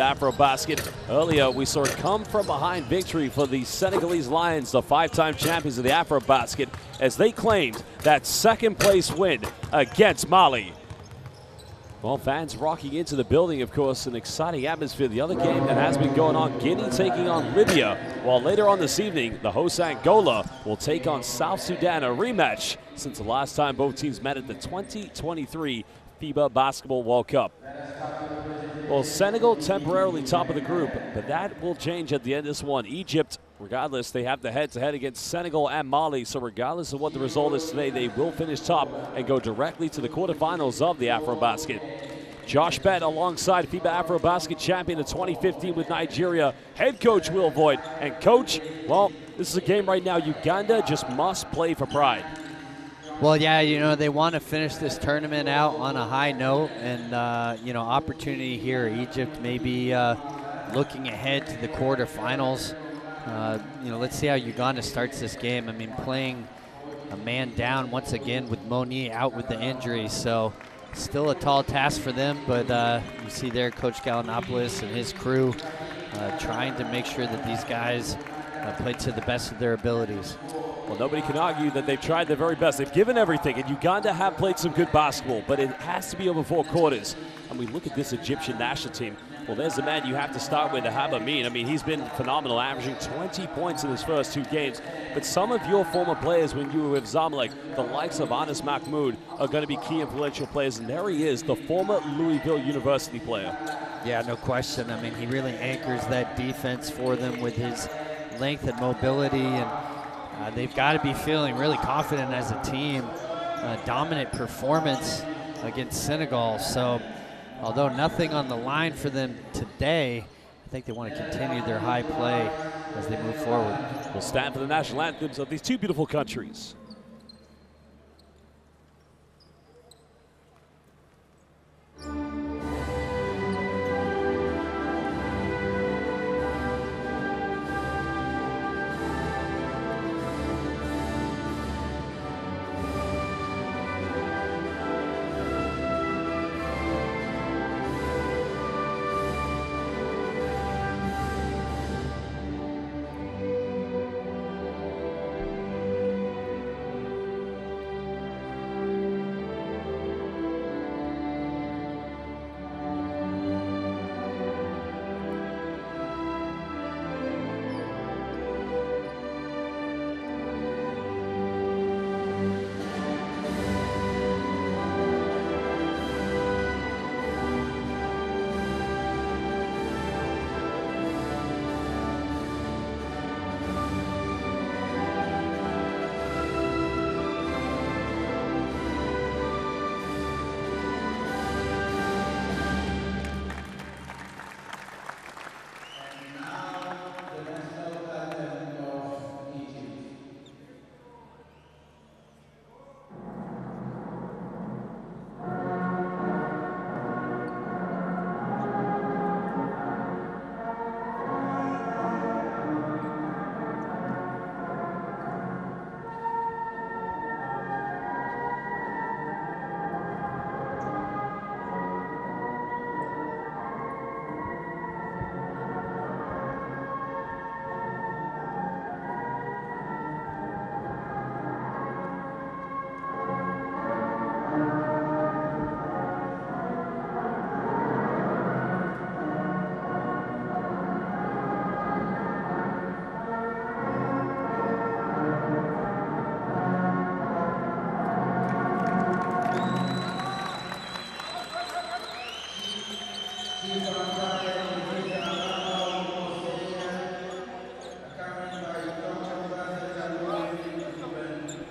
AfroBasket. Earlier, we saw a come-from-behind victory for the Senegalese Lions, the five-time champions of the AfroBasket, as they claimed that second-place win against Mali. Well, fans rocking into the building, of course, an exciting atmosphere. The other game that has been going on, Guinea taking on Libya, while later on this evening, the host Angola will take on South Sudan, a rematch since the last time both teams met at the 2023 FIBA Basketball World Cup. Well, Senegal temporarily top of the group, but that will change at the end of this one. Egypt, regardless, they have the head-to-head against Senegal and Mali, so regardless of what the result is today, they will finish top and go directly to the quarterfinals of the AfroBasket. Josh Bett alongside FIBA AfroBasket champion of 2015 with Nigeria, head coach Will Voigt. And coach, well, this is a game right now Uganda just must play for pride. Well, yeah, you know, they want to finish this tournament out on a high note, and, you know, opportunity here. Egypt maybe looking ahead to the quarterfinals. You know, let's see how Uganda starts this game. I mean, playing a man down once again with Moni out with the injury, so still a tall task for them, but you see there Coach Gallinopoulos and his crew trying to make sure that these guys play to the best of their abilities. Well, nobody can argue that they've tried their very best. They've given everything, and Uganda have played some good basketball, but it has to be over 4 quarters. And we look at this Egyptian national team. Well, there's the man you have to start with, Ahab Amin. I mean, he's been phenomenal, averaging 20 points in his first 2 games. But some of your former players, when you were with Zamalek, the likes of Anas Mahmoud, are going to be key influential players. And there he is, the former Louisville University player. Yeah, no question. I mean, he really anchors that defense for them with his length and mobility, and they've got to be feeling really confident as a team. Dominant performance against Senegal. So, although nothing on the line for them today, I think they want to continue their high play as they move forward. We'll stand for the national anthems of these two beautiful countries.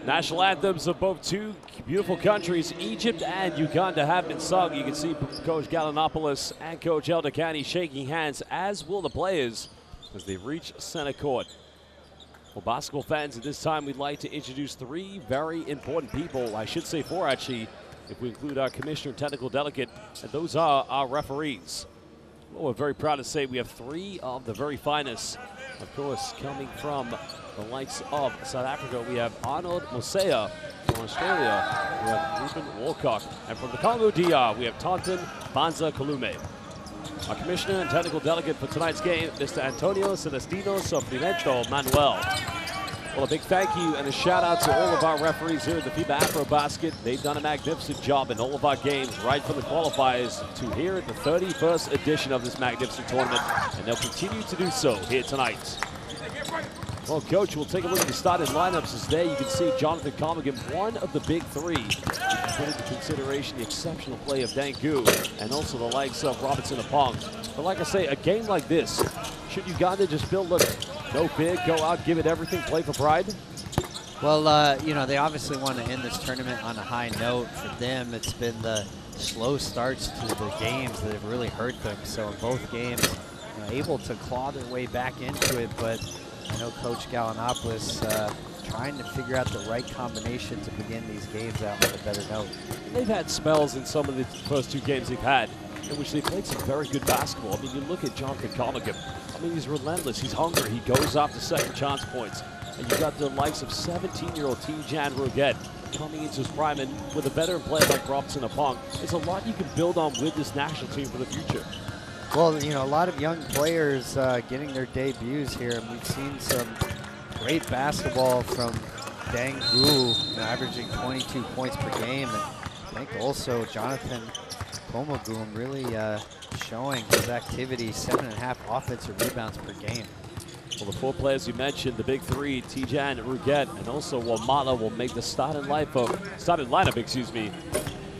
National anthems of both two beautiful countries, Egypt and Uganda, have been sung. You can see Coach Gallinopoulos and Coach Eldakani shaking hands, as will the players, as they reach center court. Well, basketball fans, at this time, we'd like to introduce 3 very important people. I should say 4, actually, if we include our commissioner and technical delegate, and those are our referees. Well, we're very proud to say we have 3 of the very finest, of course, coming from the likes of South Africa. We have Arnold Mosea. From Australia, we have Ruben Wolcock. And from the Congo DR, we have Tonton Banza Kalume. Our commissioner and technical delegate for tonight's game, Mr. Antonio Celestino Sofrimento Manuel. Well, a big thank you and a shout out to all of our referees here at the FIBA AfroBasket. They've done a magnificent job in all of our games, right from the qualifiers to here at the 31st edition of this magnificent tournament, and they'll continue to do so here tonight. Well, Coach, we'll take a look at the starting lineups. As there you can see Jonathan Carmigan, one of the big three. Put into consideration the exceptional play of Dangu and also the likes of Robertson Apong. But like I say, a game like this, should Uganda just build, look, no big, go out, give it everything, play for pride? Well, you know, they obviously want to end this tournament on a high note. For them, it's been the slow starts to the games that have really hurt them. So in both games, able to claw their way back into it, but I know Coach Gallinopoulos trying to figure out the right combination to begin these games out on a better note. They've had spells in some of the first two games they've had in which they played some very good basketball. I mean, you look at Jonathan Carmigan. I mean, he's relentless. He's hungry. He goes after second chance points. And you got the likes of 17-year-old Tijan Ruget coming into his prime, and with a veteran player like Robertson Apong, there's a lot you can build on with this national team for the future. Well, you know, a lot of young players getting their debuts here, and we've seen some great basketball from Dangu, averaging 22 points per game, and I think also Jonathan Komagum really showing his activity, 7.5 offensive rebounds per game. Well, the four players you mentioned, the big three, Tijan Ruget and also Wamala, will make the starting lineup, excuse me,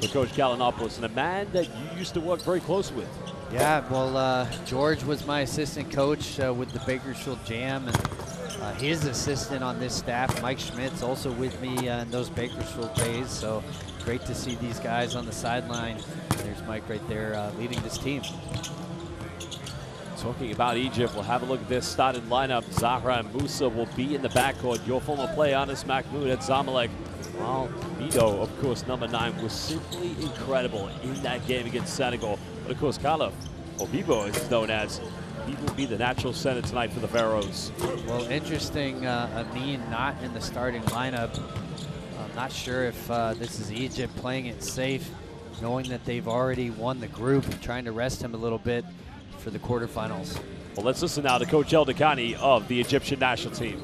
for Coach Gallinopoulos, and a man that you used to work very close with. Yeah, well, George was my assistant coach with the Bakersfield Jam, and his assistant on this staff, Mike Schmidt's also with me in those Bakersfield days, so great to see these guys on the sideline. There's Mike right there leading this team. Talking about Egypt, we'll have a look at this starting lineup. Zahra and Musa will be in the backcourt. Your former player, Anas Mahmoud at Zamalek. While Mido, of course, number 9, was simply incredible in that game against Senegal. But of course, Khalif, or Bibo as he's known as, he will be the natural center tonight for the Pharaohs. Well, interesting, Amin not in the starting lineup. I'm not sure if this is Egypt playing it safe, knowing that they've already won the group, trying to rest him a little bit for the quarterfinals. Well, let's listen now to Coach El Dakani of the Egyptian national team.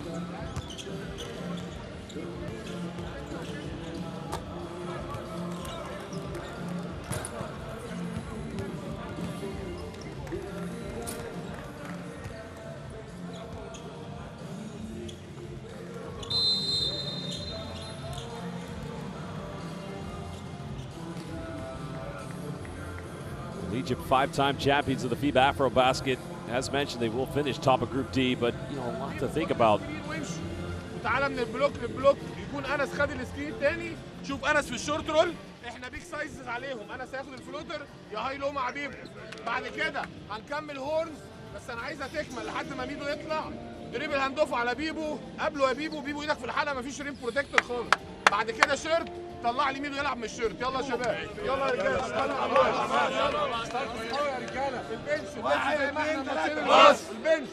Egypt, 5-time champions of the FIBA AfroBasket. As mentioned, they will finish top of Group D, but you know, a lot to think about. وتعالى من البلوك للبلوك يكون انس خد السكرين تاني. شوف انس في الشورت رول، احنا بيج سايزز عليهم. انس هياخد الفلوتر يا هاي لو مع بيبو. بعد كده هنكمل هورنز، بس انا عايزها تكمل لحد ما ميدو يطلع. دريبل هندوف على بيبو، قبله يا بيبو، بيبو ايدك في الحلقه، مفيش ريم بروتكتور خالص. بعد كده شيرت، طلع لي ميدو يلعب من الشيرت. يلا يا شباب، يلا يا رجاله، يا رجاله البنش.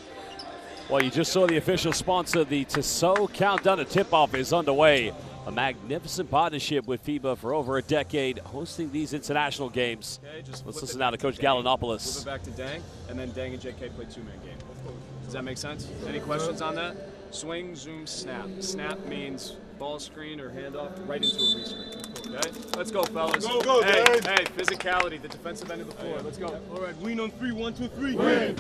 Well, you just saw the official sponsor, the Tissot Countdown to Tip-Off is underway. A magnificent partnership with FIBA for over a decade, hosting these international games. Okay, let's listen now to Coach Gallinopoulos. Move it back to Dang, and then Dang and JK play two-man game. Does that make sense? Any questions on that? Swing, zoom, snap. Snap means ball screen or handoff right into a rescreen. Okay? Let's go, fellas. Go, hey, Dang. hey, physicality, the defensive end of the floor. Let's go. All right, win on 3, 1, 2, 3. Win.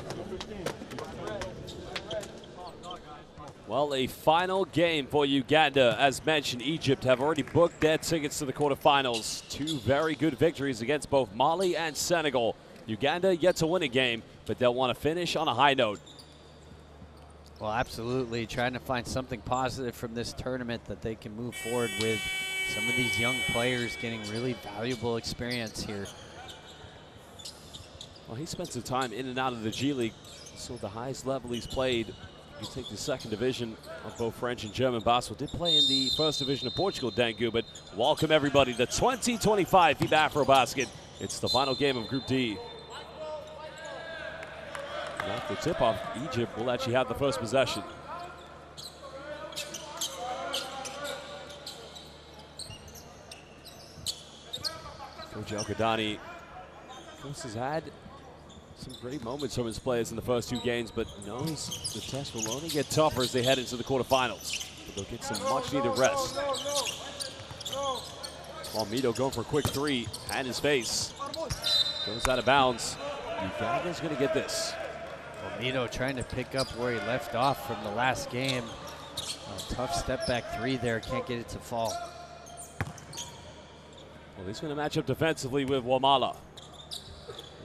Well, a final game for Uganda. As mentioned, Egypt have already booked their tickets to the quarterfinals. 2 very good victories against both Mali and Senegal. Uganda yet to win a game, but they'll want to finish on a high note. Well, absolutely, trying to find something positive from this tournament that they can move forward with. Some of these young players getting really valuable experience here. Well, he spent some time in and out of the G League, so the highest level he's played. You take the second division of both French and German basketball. Did play in the first division of Portugal, Dangu, but welcome everybody to 2025 FIBA AfroBasket. It's the final game of Group D. And after tip-off, Egypt will actually have the first possession. Coach El Kadani, of course, has had some great moments from his players in the first 2 games, but knows the test will only get tougher as they head into the quarterfinals. But they'll get some much-needed rest. While Mito going for a quick 3, hand his face. Goes out of bounds. Uganda's going to get this. Well, Mito trying to pick up where he left off from the last game. A tough step back 3 there, can't get it to fall. Well, he's going to match up defensively with Wamala.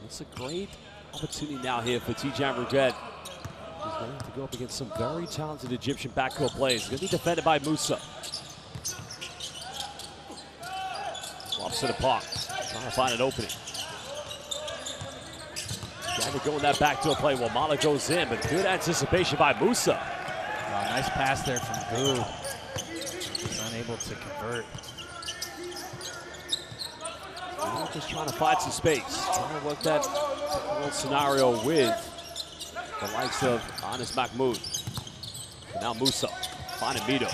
It's a great opportunity now here for TJ Amrudet. He's going to have to go up against some very talented Egyptian backcourt players. He's going to be defended by Musa. Flops to the pop, trying to find an opening. Trying to go in that backdoor play. Wamala goes in, but good anticipation by Musa. Nice pass there from Gu. He's unable to convert. Just trying to find some space. Trying to work that little scenario with the likes of Anis Mahmoud. And now Musa finding Mito.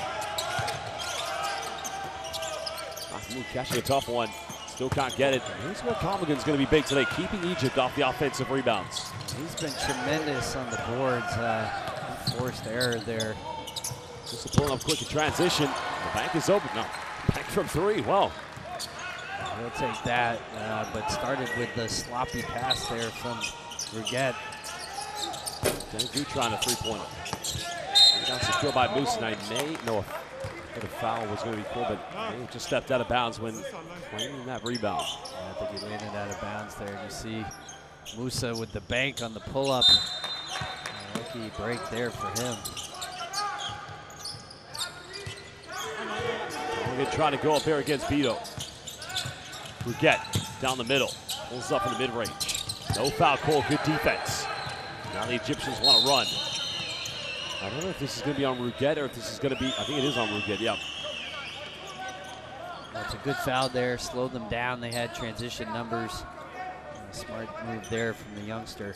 Mahmoud catching a tough one. Still can't get it. Here's where Comigan's going to be big today, keeping Egypt off the offensive rebounds. He's been tremendous on the boards. Forced error there. Just pulling up quick in transition. The bank is open. No, bank from 3. Well, he'll take that, but started with the sloppy pass there from Ruget. Dengu trying a 3-pointer. Got secured by Moose, and I may know if a foul was going to be called, but he just stepped out of bounds when claiming that rebound. Yeah, I think he landed out of bounds there. You see Musa with the bank on the pull-up. Lucky break there for him. We're trying to go up here against Mito. Ruget down the middle, pulls up in the mid-range. No foul call, good defense. Now the Egyptians want to run. I don't know if this is going to be on Ruget or if this is going to be, I think it is on Ruget, yeah. That's a good foul there, slowed them down. They had transition numbers. A smart move there from the youngster.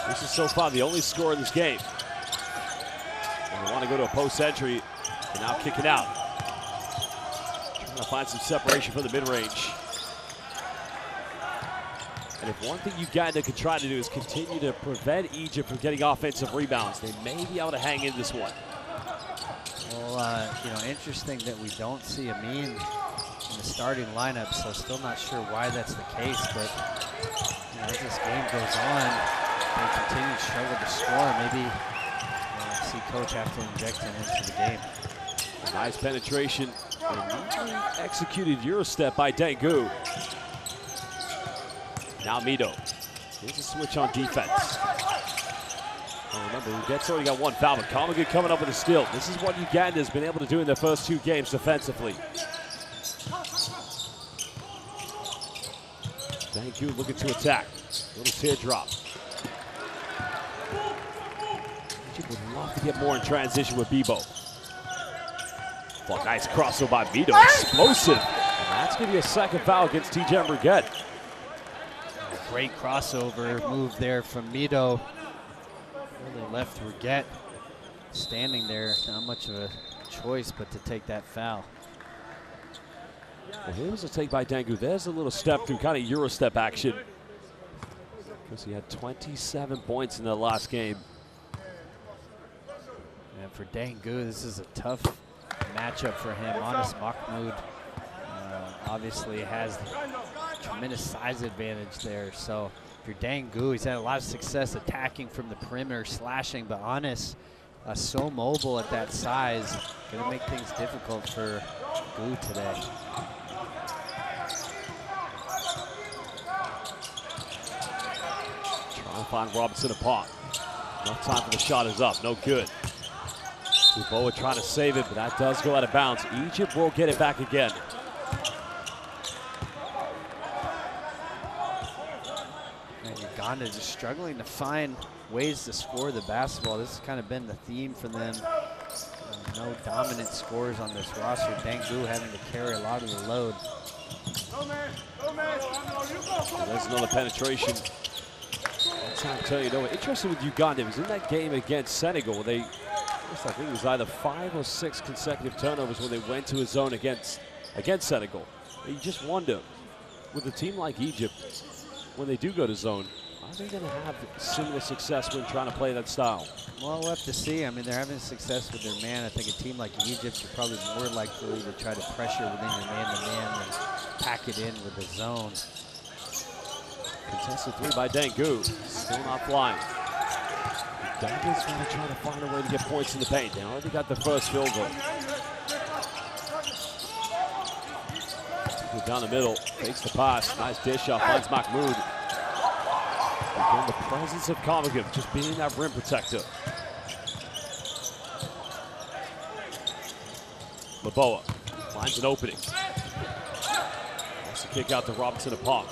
This is so far the only score in this game. And they want to go to a post entry and now kick it out. Trying to find some separation from the mid-range. And if one thing Uganda can try to do is continue to prevent Egypt from getting offensive rebounds, they may be able to hang in this one. Well, you know, interesting that we don't see Amin in the starting lineup, so still not sure why that's the case, but you know, as this game goes on, they continue to struggle to score. Maybe see coach have to inject him into the game. A nice penetration and executed Eurostep by Dengu. Now Mito. Here's a switch on defense. And remember, Ruget's already got 1 foul, but Comigan coming up with a steal. This is what Uganda has been able to do in their first 2 games defensively. Dengu looking to attack. Little teardrop. Egypt would love to get more in transition with Bebo. Well, nice crossover by Mito. Explosive. And that's going to be a second foul against TJ Ruget. Great crossover move there from Mito. Really left Ruget standing there. Not much of a choice but to take that foul. Well, here's a take by Dengu. There's a little step through, kind of Euro step action. Because he had 27 points in the last game. And for Dengu, this is a tough matchup for him. Anis Mahmoud obviously has tremendous size advantage there. So if you're Dengu, he's had a lot of success attacking from the perimeter, slashing, but Anis so mobile at that size, gonna make things difficult for Gu today. Trying to find Robinson a pop. Enough time for the shot is up, no good. Boa trying to save it, but that does go out of bounds. Egypt will get it back again. And Uganda just struggling to find ways to score the basketball. This has kind of been the theme for them. No dominant scores on this roster. Dengu having to carry a lot of the load. So there's another penetration. That's how I tell you, though, interesting with Uganda. It was in that game against Senegal. They I think it was either 5 or 6 consecutive turnovers when they went to his zone against Senegal. You just wonder, with a team like Egypt, when they do go to zone, are they going to have similar success when trying to play that style? Well, we'll have to see. I mean, they're having success with their man. I think a team like Egypt, you're probably more likely to try to pressure within your man-to-man than pack it in with the zone. Contested 3 by Dangu, still not flying. Uganda's going to try to find a way to get points in the paint. They already got the first field goal. Down the middle, takes the pass, nice dish off, finds Mahmoud. Again, the presence of Comagum just being that rim protector. Laboa finds an opening. Wants to kick out to Robinson Apong.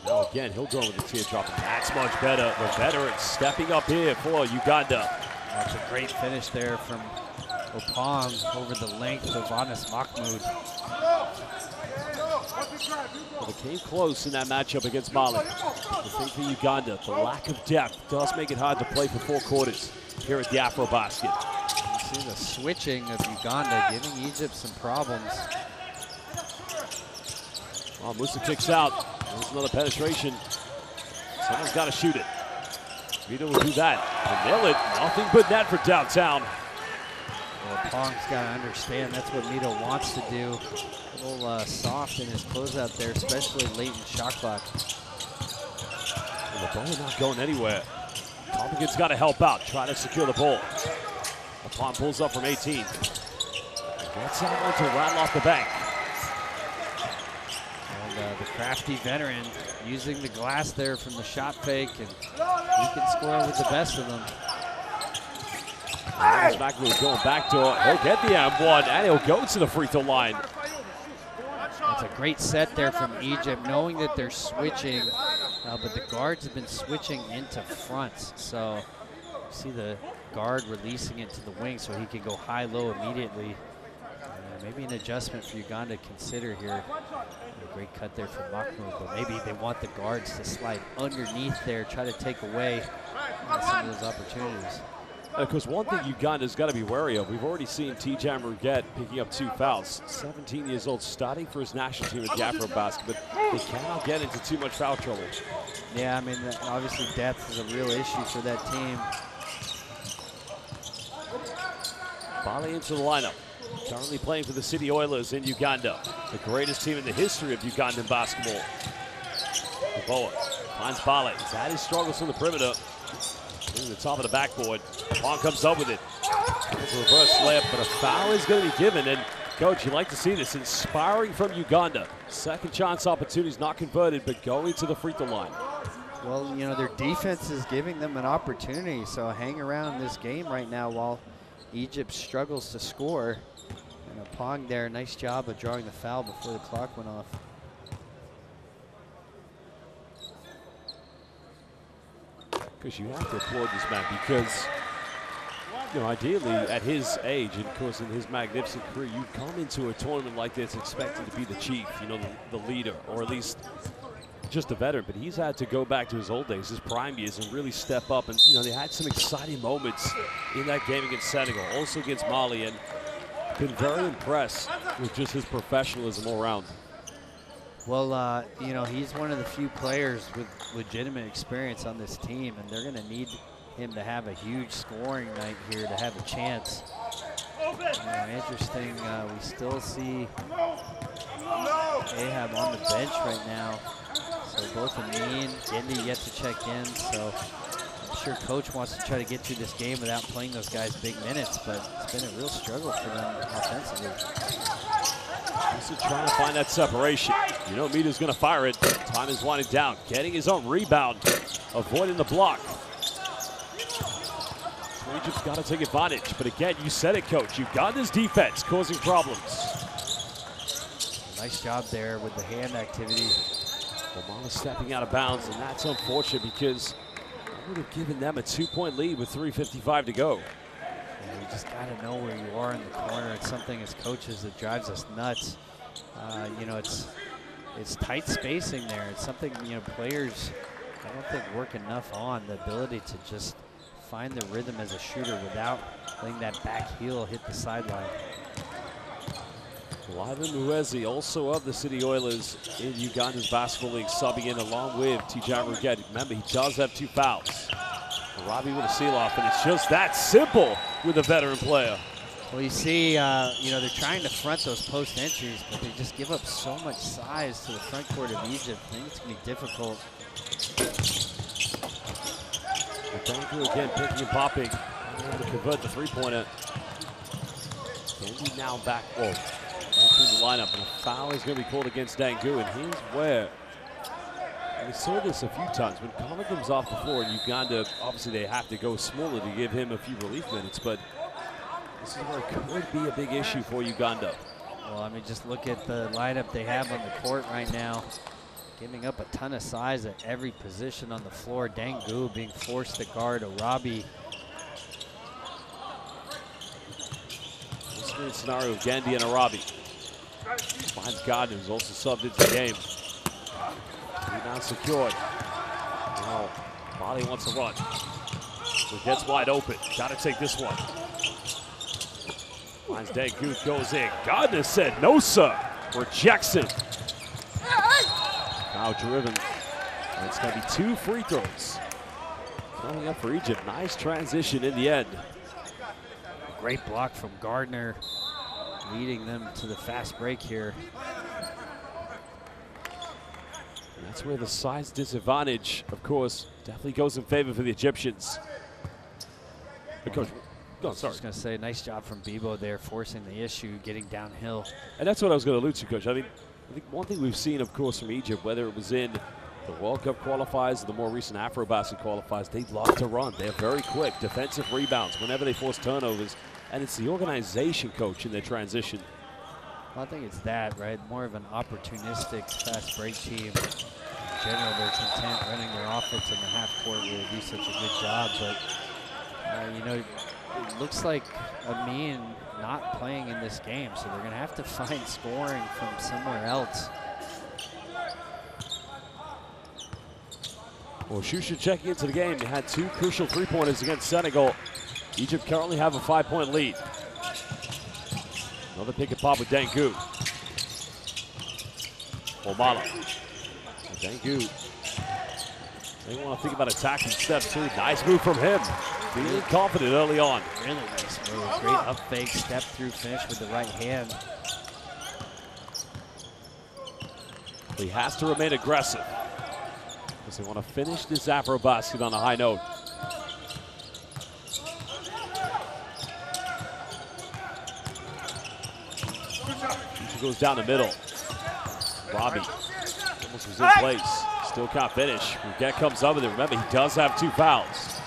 Now again, he'll go with the teardrop, and that's much better. The veteran stepping up here for Uganda. That's a great finish there from Opong over the length of Anas Mahmoud. Well, they came close in that matchup against Mali. The thing for Uganda, the lack of depth does make it hard to play for 4 quarters here at the AfroBasket. You see the switching of Uganda giving Egypt some problems. Well, Musa kicks out. There's another penetration. Someone's got to shoot it. Vito will do that. And nail it. Nothing but net for downtown. Well, Pong's got to understand that's what Mito wants to do. A little soft in his closeout there, especially late in shot clock. And the ball not going anywhere. Comagum's got to help out, try to secure the ball. Apong pulls up from 18. Gets that one to rattle off the bank. And the crafty veteran using the glass there from the shot fake, and he can score with the best of them. Mahmoud going back door. He'll get the M1, and he'll go to the free throw line. That's a great set there from Egypt, knowing that they're switching, but the guards have been switching into fronts. So see the guard releasing it to the wing so he can go high-low immediately. Maybe an adjustment for Uganda to consider here. A great cut there from Mahmoud, but maybe they want the guards to slide underneath there, try to take away some of those opportunities. Because one thing Uganda's got to be wary of, we've already seen T.J. Muruget picking up 2 fouls. 17 years old, starting for his national team at the AfroBasket, but they cannot get into too much foul trouble. Yeah, I mean, obviously depth is a real issue for that team. Bali into the lineup. Currently playing for the City Oilers in Uganda, the greatest team in the history of Ugandan basketball. Laboa finds Bali. He's had his struggles from the perimeter. To the top of the backboard. Apong comes up with it. It's a reverse layup, but a foul is going to be given. And coach, you like to see this, inspiring from Uganda. Second chance opportunities not converted, but going to the free throw line. Well, you know, their defense is giving them an opportunity, so hang around this game right now while Egypt struggles to score. And Apong there, nice job of drawing the foul before the clock went off. Because you have to applaud this man, because, you know, ideally at his age, and of course in his magnificent career, you come into a tournament like this expected to be the chief, you know, the leader, or at least just a veteran. But he's had to go back to his old days, his prime years, and really step up. And, you know, they had some exciting moments in that game against Senegal, also against Mali, and been very impressed with just his professionalism all around. Well, you know, he's one of the few players with legitimate experience on this team, and they're going to need him to have a huge scoring night here to have a chance. Interesting, we still see Ahab on the bench right now. So both Amin, Gendy yet to check in, so I'm sure coach wants to try to get through this game without playing those guys big minutes, but it's been a real struggle for them offensively. Also trying to find that separation. You know Mita's going to fire it. Time is winding down. Getting his own rebound. Avoiding the block. Egypt's got to take advantage. But again, you said it, coach. Uganda's defense causing problems. Nice job there with the hand activity. Omala stepping out of bounds, and that's unfortunate because I would have given them a 2-point lead with 3:55 to go. Yeah, you just got to know where you are in the corner. It's something as coaches that drives us nuts. You know, it's tight spacing there. It's something, you know, players, I don't think, work enough on, the ability to just find the rhythm as a shooter without letting that back heel hit the sideline. Lyman Muezi, also of the City Oilers in Uganda's Basketball League, subbing in along with Tijani Rugget. Remember, he does have 2 fouls. Robbie with a seal-off, and it's just that simple with a veteran player. Well, you see, you know, they're trying to front those post entries, but they just give up so much size to the front court of Egypt. I think it's going to be difficult. Dangu again picking and popping. Able to convert the three-pointer. Dangu now back, into the lineup, and a foul is going to be called against Dangu, and here's where, and we saw this a few times, when Collin comes off the floor in Uganda, obviously they have to go smaller to give him a few relief minutes, but this is where it could be a big issue for Uganda. Well, I mean, just look at the lineup they have on the court right now. Giving up a ton of size at every position on the floor. Dangu being forced to guard Arabi. This is a scenario of Gandhi and Arabi. Finds Gardner, who's also subbed into the game. Rebound secured. Now, Bali wants to run. So gets wide open. Got to take this one. Finds Dangu, goes in. Gardner said, no, sir. Rejects it. Now driven. And it's going to be 2 free throws coming up for Egypt. Nice transition in the end. Great block from Gardner, leading them to the fast break here. And that's where the size disadvantage, of course, definitely goes in favor for the Egyptians. Coach, I was just going to say, nice job from Bibo there, forcing the issue, getting downhill. And that's what I was going to allude to, Coach. I think one thing we've seen, of course, from Egypt, whether it was in the World Cup qualifiers or the more recent AfroBasket qualifiers, they love to run. They're very quick, defensive rebounds whenever they force turnovers. And it's the organization, Coach, in their transition. Well, I think it's that, right? More of an opportunistic fast break team. In general, they're content running their offense in the half court where they do such a good job. But, you know, it looks like Amin not playing in this game, so they're going to have to find scoring from somewhere else. Well, Shusha checking into the game. They had 2 crucial three-pointers against Senegal. Egypt currently have a 5-point lead. Another pick and pop with Dangu. Omala. Dangu. They want to think about attacking steps too. Nice move from him. Feeling confident early on. Really nice move. Great up fake, step through finish with the right hand. He has to remain aggressive because they want to finish this AfroBasket on a high note. He goes down the middle. Robbie almost was in place. Still can't finish. Rugget comes up with it. Remember, he does have 2 fouls.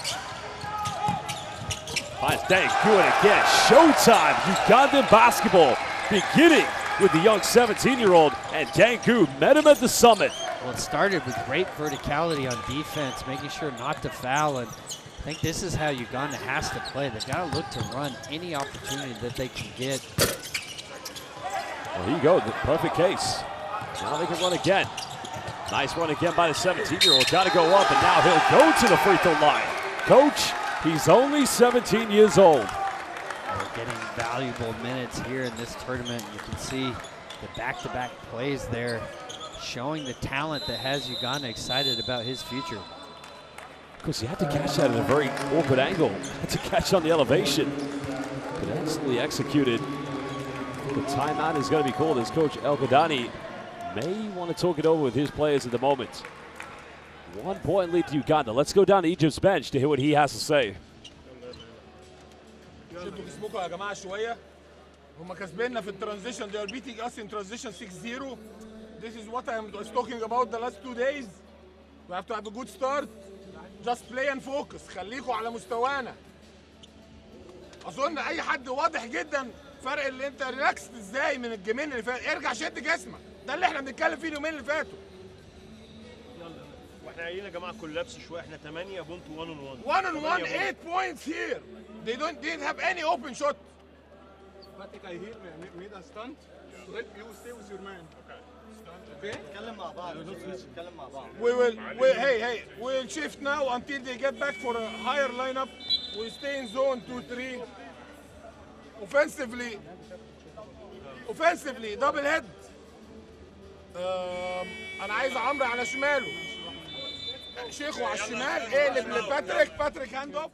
Finds Dangu again. Showtime. Ugandan basketball beginning with the young 17-year-old, and Dangu met him at the summit. Well, it started with great verticality on defense, making sure not to foul, and I think this is how Uganda has to play. They've got to look to run any opportunity that they can get. Well, here you go, the perfect case. Now they can run again. Nice run again by the 17-year-old. Got to go up, and now he'll go to the free throw line. Coach, he's only 17 years old. They're getting valuable minutes here in this tournament. You can see the back-to-back plays there, showing the talent that has Uganda excited about his future. Of course, he had to catch that at a very awkward angle. Had to catch on the elevation. But excellently executed. The timeout is going to be called as Coach El Gadani may want to talk it over with his players at the moment. 1-point lead to Uganda. Let's go down to Egypt's bench to hear what he has to say. شدوا جسمكم يا جماعه شويه. هم كسبنا في الترانزيشن. They are beating us in transition 6-0. This is what I was talking about the last 2 days. We have to have a good start. Just play and focus. خليكوا على مستوانا. اظن اي حد واضح جدا فرق اللي انت ريلاكست ازاي من الجيمين اللي فات. ارجع شد جسمك. ده اللي احنا بنتكلم فيه اليومين اللي فاتوا. واحنا قايلين يا جماعه كولابس شويه. احنا 8 بونت 1 on 1. 1 on 1, 8 points here. They didn't have any open shot. Patrick, I hear made a stunt. You stay with your man. Okay. نتكلم مع بعض. نتكلم مع بعض. We'll shift now until they get back for a higher lineup. We'll stay in zone 2-3 اوفنسively دبل هيد. انا عايز عمرو على شماله، شيخو على الشمال، اقلب لباتريك هاند اوف.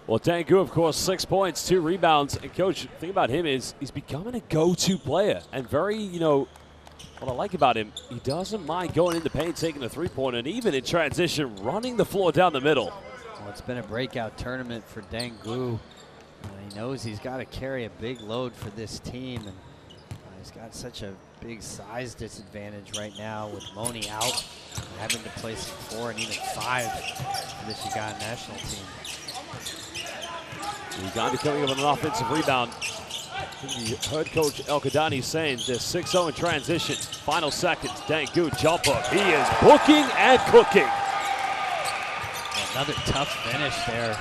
Well, Dangu, of course, 6 points, 2 rebounds. And, Coach, the thing about him is he's becoming a go-to player. And very, what I like about him, he doesn't mind going in the paint, taking a three-pointer, and even in transition, running the floor down the middle. Well, it's been a breakout tournament for Dangu. He knows he's got to carry a big load for this team. And he's got such a big size disadvantage right now with Moni out, having to play some 4 and even 5 for this Uganda national team. Uganda coming up with an offensive rebound. You heard Coach El Kadani saying they're 6-0 in transition. Final seconds, Dangu jump hook. He is booking and cooking. Another tough finish there,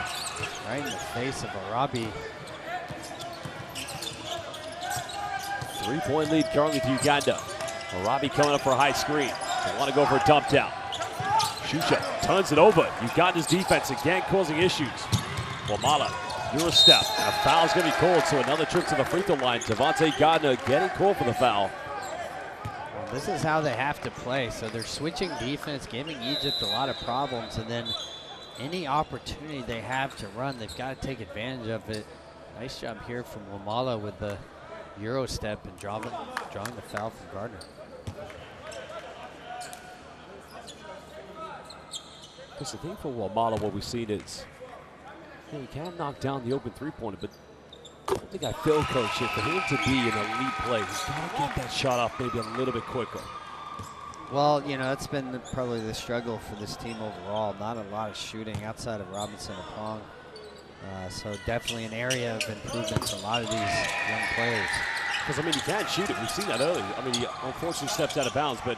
right in the face of Arabi. 3-point lead currently to Uganda. Arabi coming up for a high screen. They want to go for a dump down. Shusha turns it over. Uganda's defense again causing issues. Wamala, Eurostep, and a foul's going to be called, so another trip to the free throw line. Devontae Gardner getting called for the foul. Well, this is how they have to play. So they're switching defense, giving Egypt a lot of problems, and then any opportunity they have to run, they've got to take advantage of it. Nice job here from Wamala with the Eurostep and drawing the foul from Gardner. Because the thing for Wamala, what we've seen is, he can knock down the open three-pointer, but I don't think I feel, Coach, for him to be an elite player, he's got to get that shot off maybe a little bit quicker. Well, that's been probably the struggle for this team overall. Not a lot of shooting outside of Robinson and Pong. So definitely an area of improvement for a lot of these young players. Because, you can't shoot it. We've seen that earlier. He unfortunately steps out of bounds, but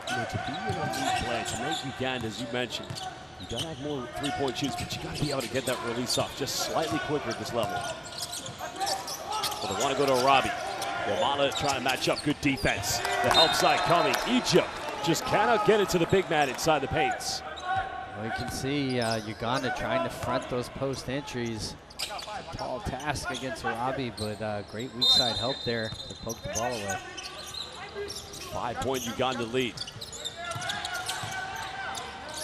to be an elite player, to make Uganda, as you mentioned, you got to have more three-point shoots, but you got to be able to get that release off just slightly quicker at this level. But they want to go to Arabi. Wamala trying to match up. Good defense. The help side coming. Egypt just cannot get it to the big man inside the paints. Well, you can see Uganda trying to front those post entries. A tall task against Arabi, but great weak side help there to poke the ball away. 5-point Uganda lead.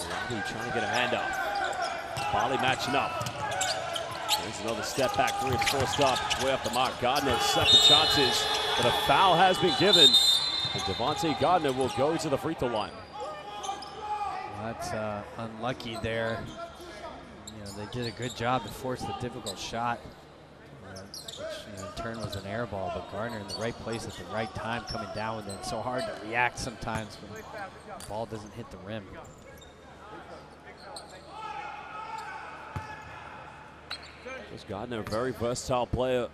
Arabi trying to get a handoff. Bali matching up. There's another step back three. It's forced up, way off the mark. Gardner, second chances, but a foul has been given. And Devontae Gardner will go to the free throw line. That's unlucky there. They did a good job to force the difficult shot, which in turn was an air ball, but Gardner in the right place at the right time coming down with it. It's so hard to react sometimes when the ball doesn't hit the rim. Gardner, a very versatile player.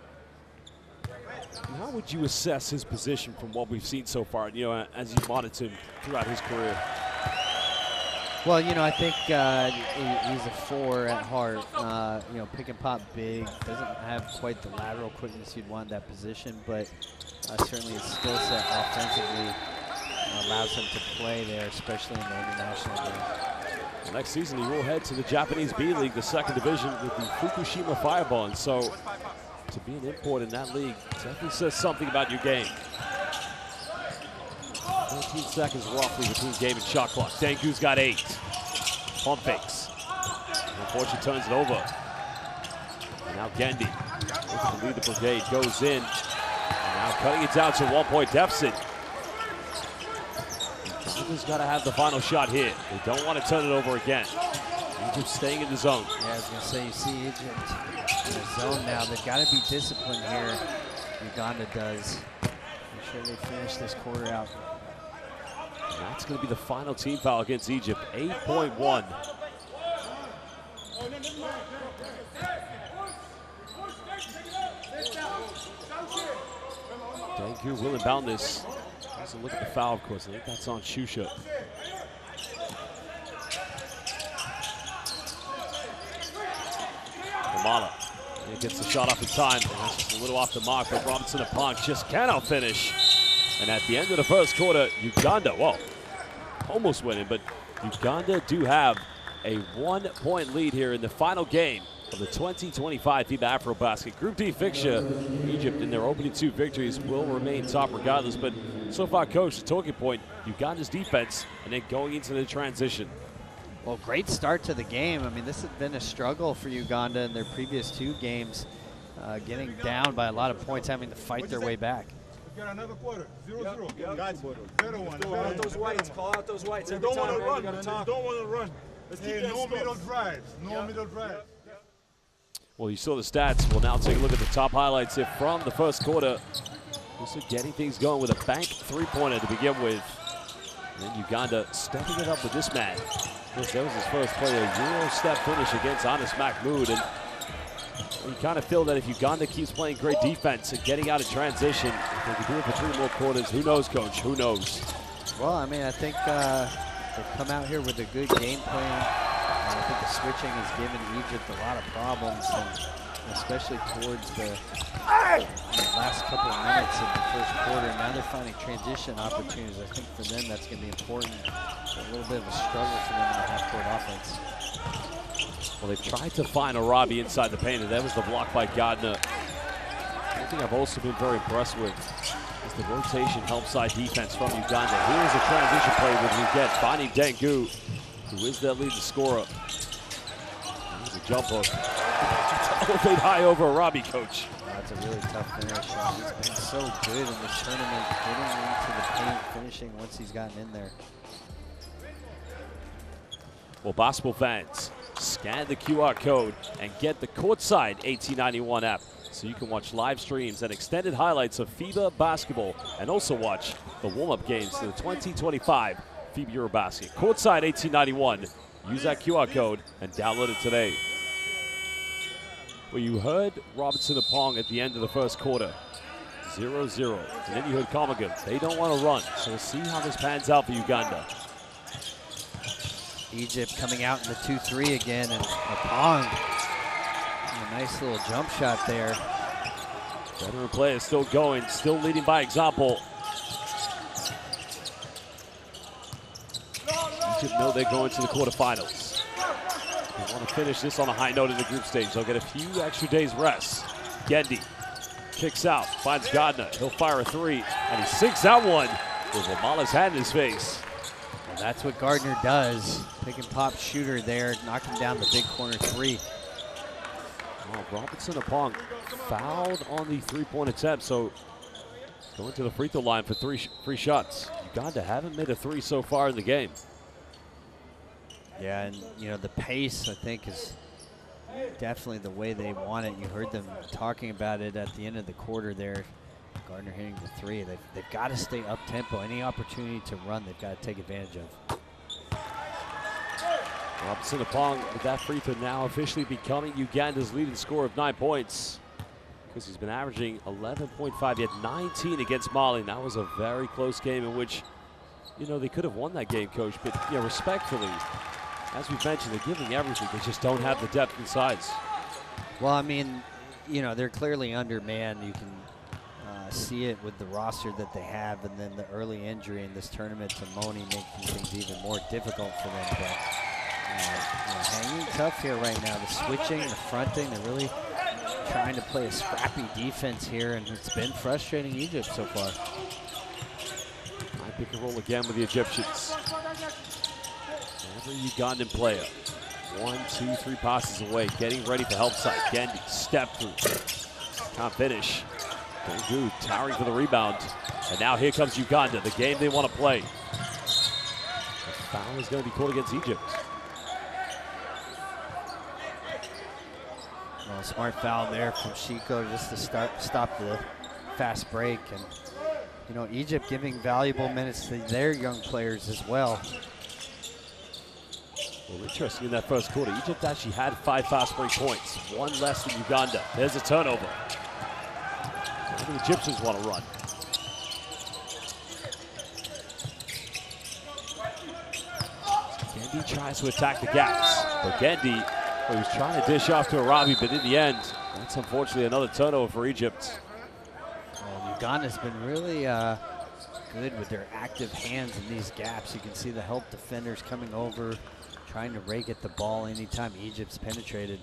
How would you assess his position from what we've seen so far, as you monitor him throughout his career? Well, I think he's a 4 at heart. Pick and pop big, doesn't have quite the lateral quickness you'd want in that position, but certainly his skill set offensively allows him to play there, especially in the international game. Well, next season, he will head to the Japanese B-League, the second division, with the Fukushima Fireball. And so, to be an import in that league definitely says something about your game. 14 seconds roughly between game and shot clock. Dangu's got 8. Pump fakes. Unfortunately turns it over. And now Gendi, looking to lead the brigade, goes in. And now cutting it down to a 1-point deficit. Uganda's got to have the final shot here. They don't want to turn it over again. Egypt staying in the zone. Yeah, I was going to say, you see Egypt in the zone now. They've got to be disciplined here. Uganda does. Make sure they finish this quarter out. And that's going to be the final team foul against Egypt. 8.1. Dangu will inbound this. Let's look at the foul, of course. I think that's on Shusha. Wamala gets the shot off in time. That's just a little off the mark, but Robinson and Pong just cannot finish. And at the end of the first quarter, Uganda, well, almost winning, but Uganda do have a 1-point lead here in the final game of the 2025 FIBA AfroBasket Group D fixture. Egypt, in their opening 2 victories, will remain top regardless. But so far, Coach, the talking point, Uganda's defense, and then going into the transition. Well, great start to the game. I mean, this has been a struggle for Uganda in their previous 2 games, getting down by a lot of points, having to fight their way back. Got another quarter. 0-0. Got 0-1. Call out those whites. Call out those whites. They Every don't want time, to man, run. you gotta They talk. don't want to run. Let's keep Hey, that no close. middle drives. No middle drives. Well, you saw the stats. We'll now take a look at the top highlights here from the first quarter. Just getting things going with a bank 3-pointer to begin with. And then Uganda stepping it up with this man. That was his first play, a Euro-step finish against Anas Mahmoud. And you kind of feel that if Uganda keeps playing great defense and getting out of transition, if they can do it for 3 more quarters, who knows, Coach? Who knows? Well, I mean, I think they've come out here with a good game plan. I think the switching has given Egypt a lot of problems, and especially towards the last couple of minutes of the first quarter. Now they're finding transition opportunities. I think for them that's going to be important. A little bit of a struggle for them in the half-court offense. Well, they've tried to find Arabi inside the paint, and that was the block by Gardner. One thing I've also been very impressed with is the rotation help side defense from Uganda. Here's a transition play with Ruget, finding Dengu, who is their leading scorer. Here's a jump hook. Elevate high over Arabi, Coach. That's a really tough finish. He's been so good in this tournament, getting into the paint, finishing once he's gotten in there. Well, basketball fans, scan the QR code and get the Courtside 1891 app so you can watch live streams and extended highlights of FIBA basketball and also watch the warm-up games to the 2025 FIBA AfroBasket. Courtside 1891. Use that QR code and download it today. Well, you heard Robinson and Pong at the end of the first quarter. 0-0. And then you heard Comigan. They don't want to run, so we'll see how this pans out for Uganda. Egypt coming out in the 2-3 again, and Pong, a nice little jump shot there. Veteran player still going, still leading by example. Egypt know they're going to the quarterfinals. They want to finish this on a high note in the group stage. They'll get a few extra days rest. Gendy kicks out, finds Gardner. He'll fire a 3, and he sinks that one with Wamala's hand in his face. And that's what Gardner does. Pick and pop shooter there, knocking down the big corner 3. Well, Robinson and Pong fouled on the 3-point attempt, so going to the free throw line for 3 free shots. Uganda haven't made a 3 so far in the game. Yeah, and you know, the pace, I think, is definitely the way they want it. You heard them talking about it at the end of the quarter there. Gardner hitting the 3. They've got to stay up-tempo. Any opportunity to run, they've got to take advantage of. Robinson Apong with that free throw now officially becoming Uganda's leading scorer of 9 points, because he's been averaging 11.5. He had 19 against Mali, and that was a very close game in which, you know, they could have won that game, Coach, but, you know, respectfully, as we've mentioned, they're giving everything. They just don't have the depth and size. Well, I mean, you know, they're clearly undermanned. You can see it with the roster that they have, and then the early injury in this tournament to Moni making things even more difficult for them. But you know, hanging tough here right now. The switching, the fronting, they're really trying to play a scrappy defense here, and it's been frustrating Egypt so far. High pick and roll again with the Egyptians. Every Ugandan player, 1, 2, 3 passes away, getting ready for help side. Gendy, step through, can't finish. Dengu towering for the rebound. And now here comes Uganda, the game they want to play. The foul is going to be called against Egypt. Well, smart foul there from Shiko just to stop the fast break. And, you know, Egypt giving valuable minutes to their young players as well. Well, interesting in that first quarter, Egypt actually had 5 fast break points, 1 less than Uganda. There's a turnover. The Egyptians want to run. Gendy tries to attack the gaps, but Gendy, well, he was trying to dish off to Arabi, but in the end, that's unfortunately another turnover for Egypt. Well, Uganda's been really good with their active hands in these gaps. You can see the help defenders coming over, trying to rake at the ball anytime Egypt's penetrated.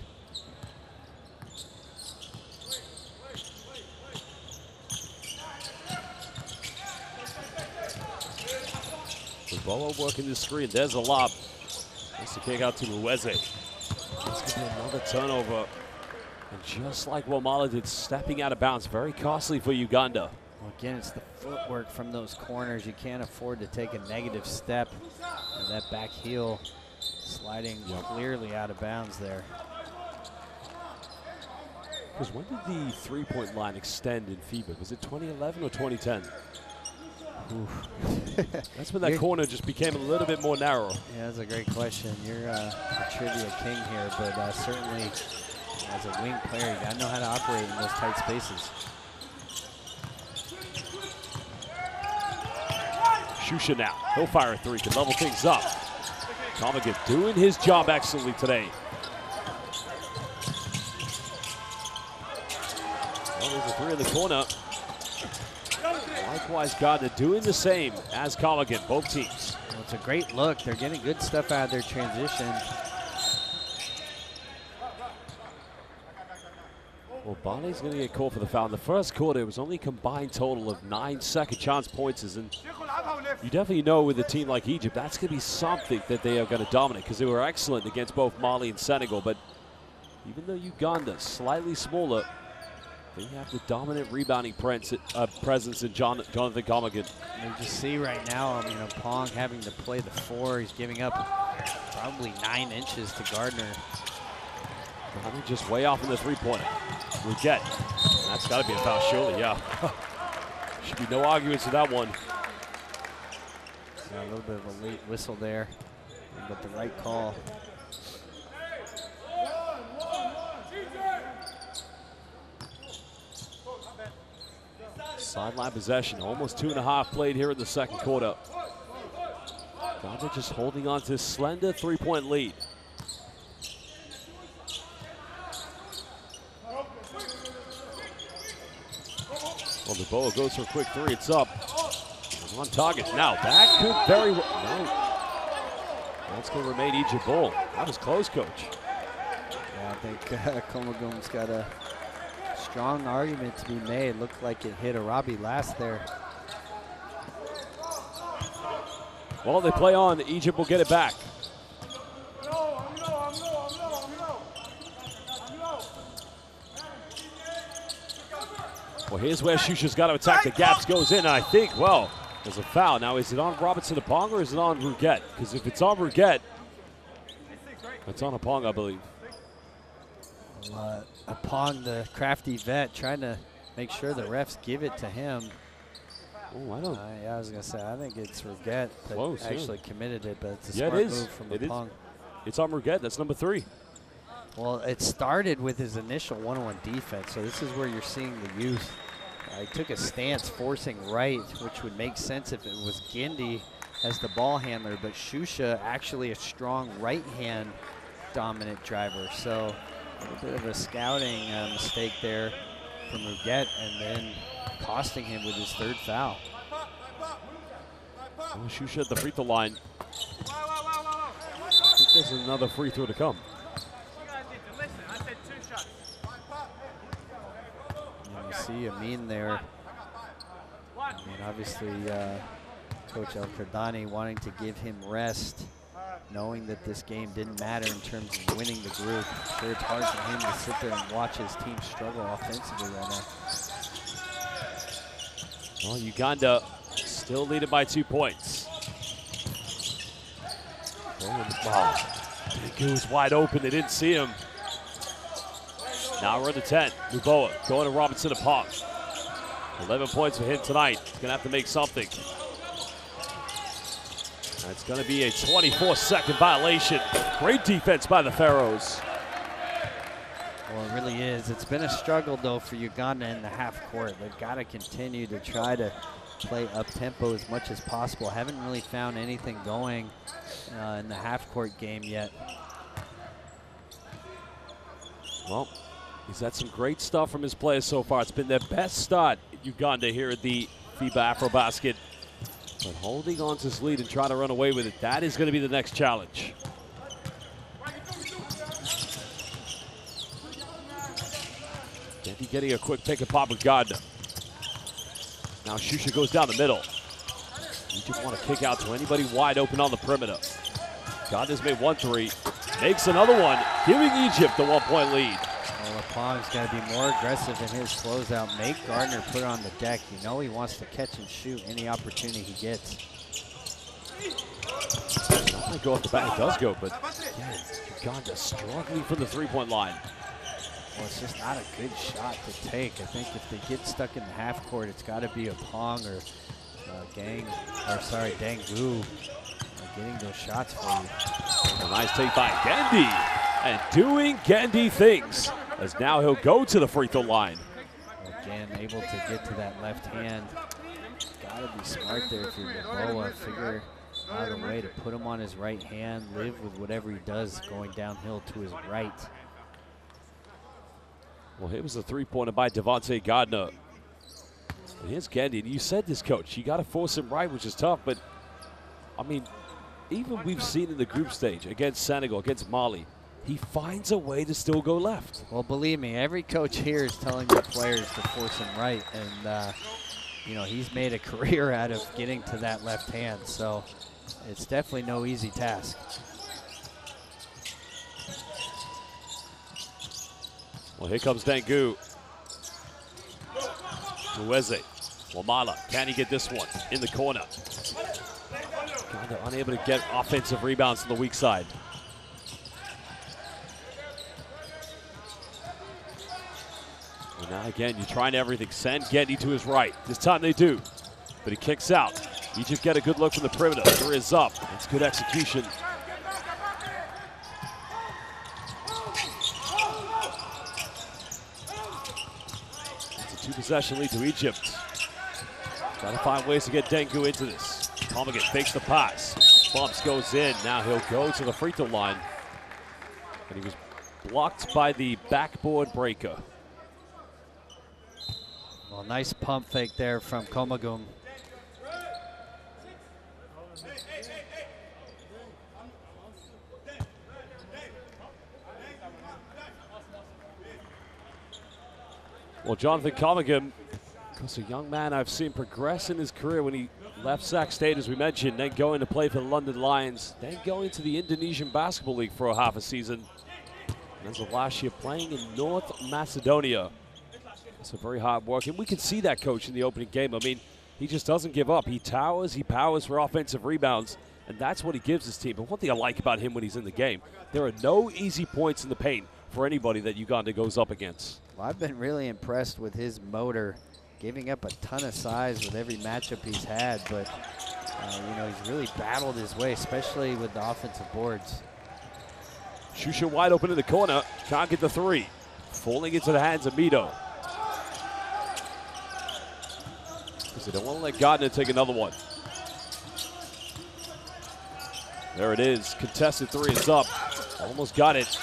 Bolo working the screen. There's a lob. That's the kick out to Lueze. It's going to be another turnover. And just like Wamala did, stepping out of bounds, very costly for Uganda. Well, again, it's the footwork from those corners. You can't afford to take a negative step. And that back heel sliding clearly out of bounds there. Because when did the three-point line extend in FIBA? Was it 2011 or 2010? That's when that corner just became a little bit more narrow. Yeah, that's a great question. You're a trivia king here, but certainly as a wing player, you got to know how to operate in those tight spaces. Shusha now. He'll fire a three to level things up. Comigan doing his job excellently today. Well, there's a three in the corner. Likewise, Uganda doing the same as Colligan, both teams. Well, it's a great look. They're getting good stuff out of their transition. Well, Barney's going to get called for the foul. In the first quarter, it was only a combined total of 9 second chance points. And you definitely know with a team like Egypt, that's going to be something that they are going to dominate because they were excellent against both Mali and Senegal. But even though Uganda slightly smaller, they have the dominant rebounding presence in Jonathan Comigan. You just see right now, Pong having to play the 4. He's giving up probably 9 inches to Gardner. Gardner just way off in the three-pointer. Ruget. That's got to be a foul, surely, yeah. Should be no arguments with that one. A little bit of a late whistle there, but the right call. Sideline possession, almost 2.5 played here in the second quarter. Uganda just holding on to a slender 3-point lead. Well, the Boa goes for a quick three. It's up. It's on target. Now, that could very well. No. That's going to remain Egypt ball. That was close, Coach. Yeah, I think Komagum's got a strong argument to be made. Looked like it hit Arabi last there. Well, they play on. Egypt will get it back. Well, here's where Shusha's got to attack. The gaps goes in. I think, well, there's a foul. Now, is it on Robinson Apong or is it on Ruget? Because if it's on Ruget, it's on Apong, I believe. Apong, the crafty vet, trying to make sure the refs give it to him. Oh, I don't. Yeah, I was going to say, I think it's Ruget that actually committed it, but it's a smart move from Apong. It's on Ruget. That's number 3. Well, it started with his initial one-on-one defense, so this is where you're seeing the youth. He took a stance forcing right, which would make sense if it was Gindi as the ball handler, but Shusha actually a strong right-hand dominant driver. So a little bit of a scouting mistake there from Ruget, and then costing him with his 3rd foul. Oh, Shusha at the free throw line. I think there's another free throw to come. You see Amin there. I mean, obviously, Coach El-Kardani wanting to give him rest, knowing that this game didn't matter in terms of winning the group. I'm sure it's hard for him to sit there and watch his team struggle offensively right now. Well, Uganda still leading by 2 points. Wow. He was wide open. They didn't see him. Now we're in the 10. Luboa going to Robinson Apong. 11 points for him tonight. He's going to have to make something. That's going to be a 24-second violation. Great defense by the Pharaohs. Well, it really is. It's been a struggle, though, for Uganda in the half court. They've got to continue to try to play up-tempo as much as possible. Haven't really found anything going in the half-court game yet. Well, he's had some great stuff from his players so far. It's been their best start, Uganda, here at the FIBA AfroBasket But holding on to his lead and trying to run away with it, that is going to be the next challenge. Gendy getting a quick pick and pop with Gardner. Now Shusha goes down the middle. Egypt want to kick out to anybody wide open on the perimeter. Gardner's made 1 3, makes another one, giving Egypt the 1-point lead. Well, Lapong's got to be more aggressive in his closeout. Make Gardner put it on the deck. You know he wants to catch and shoot any opportunity he gets. That might go off the bat. It does go, but again, Uganda struggling from the 3-point line. Well, it's just not a good shot to take. I think if they get stuck in the half court, it's got to be a Pong or Dangu getting those shots for you. A nice take by Gendy, and doing Gendy things, as now he'll go to the free throw line. Again, able to get to that left hand. Got to be smart there if you're Luboa. Figure out a way to put him on his right hand, live with whatever he does going downhill to his right. Well, here was a 3-pointer by Devontae Gardner. And here's Gendy. And you said this, Coach. You got to force him right, which is tough. But, I mean, even we've seen in the group stage against Senegal, against Mali, he finds a way to still go left. Well, believe me, every coach here is telling the players to force him right. And, you know, he's made a career out of getting to that left hand. So it's definitely no easy task. Well, here comes Dangu. Uweze. Wamala, can he get this one in the corner? Kind of unable to get offensive rebounds on the weak side. And now again, you're trying everything. Send Gendy to his right. This time they do, but he kicks out. Egypt get a good look from the perimeter. Three is up. It's good execution. It's a 2-possession lead to Egypt. Got to find ways to get Dangu into this. Comigan fakes the pass. Bumps goes in. Now he'll go to the free throw line. And he was blocked by the backboard breaker. Well, nice pump fake there from Komagum. Well, Jonathan Komagum, was a young man I've seen progress in his career when he left Sac State, as we mentioned, then going to play for the London Lions, then going to the Indonesian Basketball League for a half a season. And as of last year, playing in North Macedonia. So very hard work, and we can see that, Coach, in the opening game. I mean, he just doesn't give up. He towers, he powers for offensive rebounds, and that's what he gives his team. But one thing I like about him when he's in the game, there are no easy points in the paint for anybody that Uganda goes up against. Well, I've been really impressed with his motor, giving up a ton of size with every matchup he's had, but you know, he's really battled his way, especially with the offensive boards. Shusha wide open in the corner, can't get the three. Falling into the hands of Mito. Because they don't want to let Gardner take another one. There it is, contested three is up. Almost got it.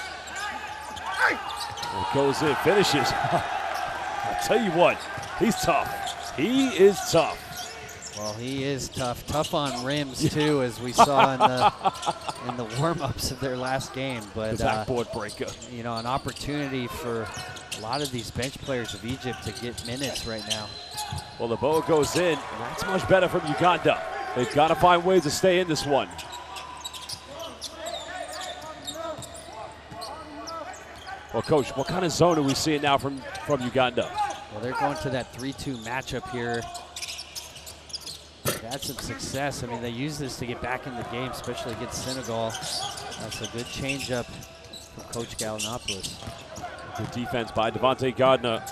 It goes in, finishes. I'll tell you what, he's tough. He is tough. Well, he is tough. Tough on rims, too, as we saw in the warm-ups of their last game. But the backboard breaker. You know, an opportunity for a lot of these bench players of Egypt to get minutes right now. Well, the ball goes in, and that's much better from Uganda. They've got to find ways to stay in this one. Well, Coach, what kind of zone are we seeing now from Uganda? Well, they're going to that 3-2 matchup here. They've had some success. I mean, they use this to get back in the game, especially against Senegal. That's a good changeup from Coach Gallinopoulos. Good defense by Devontae Gardner.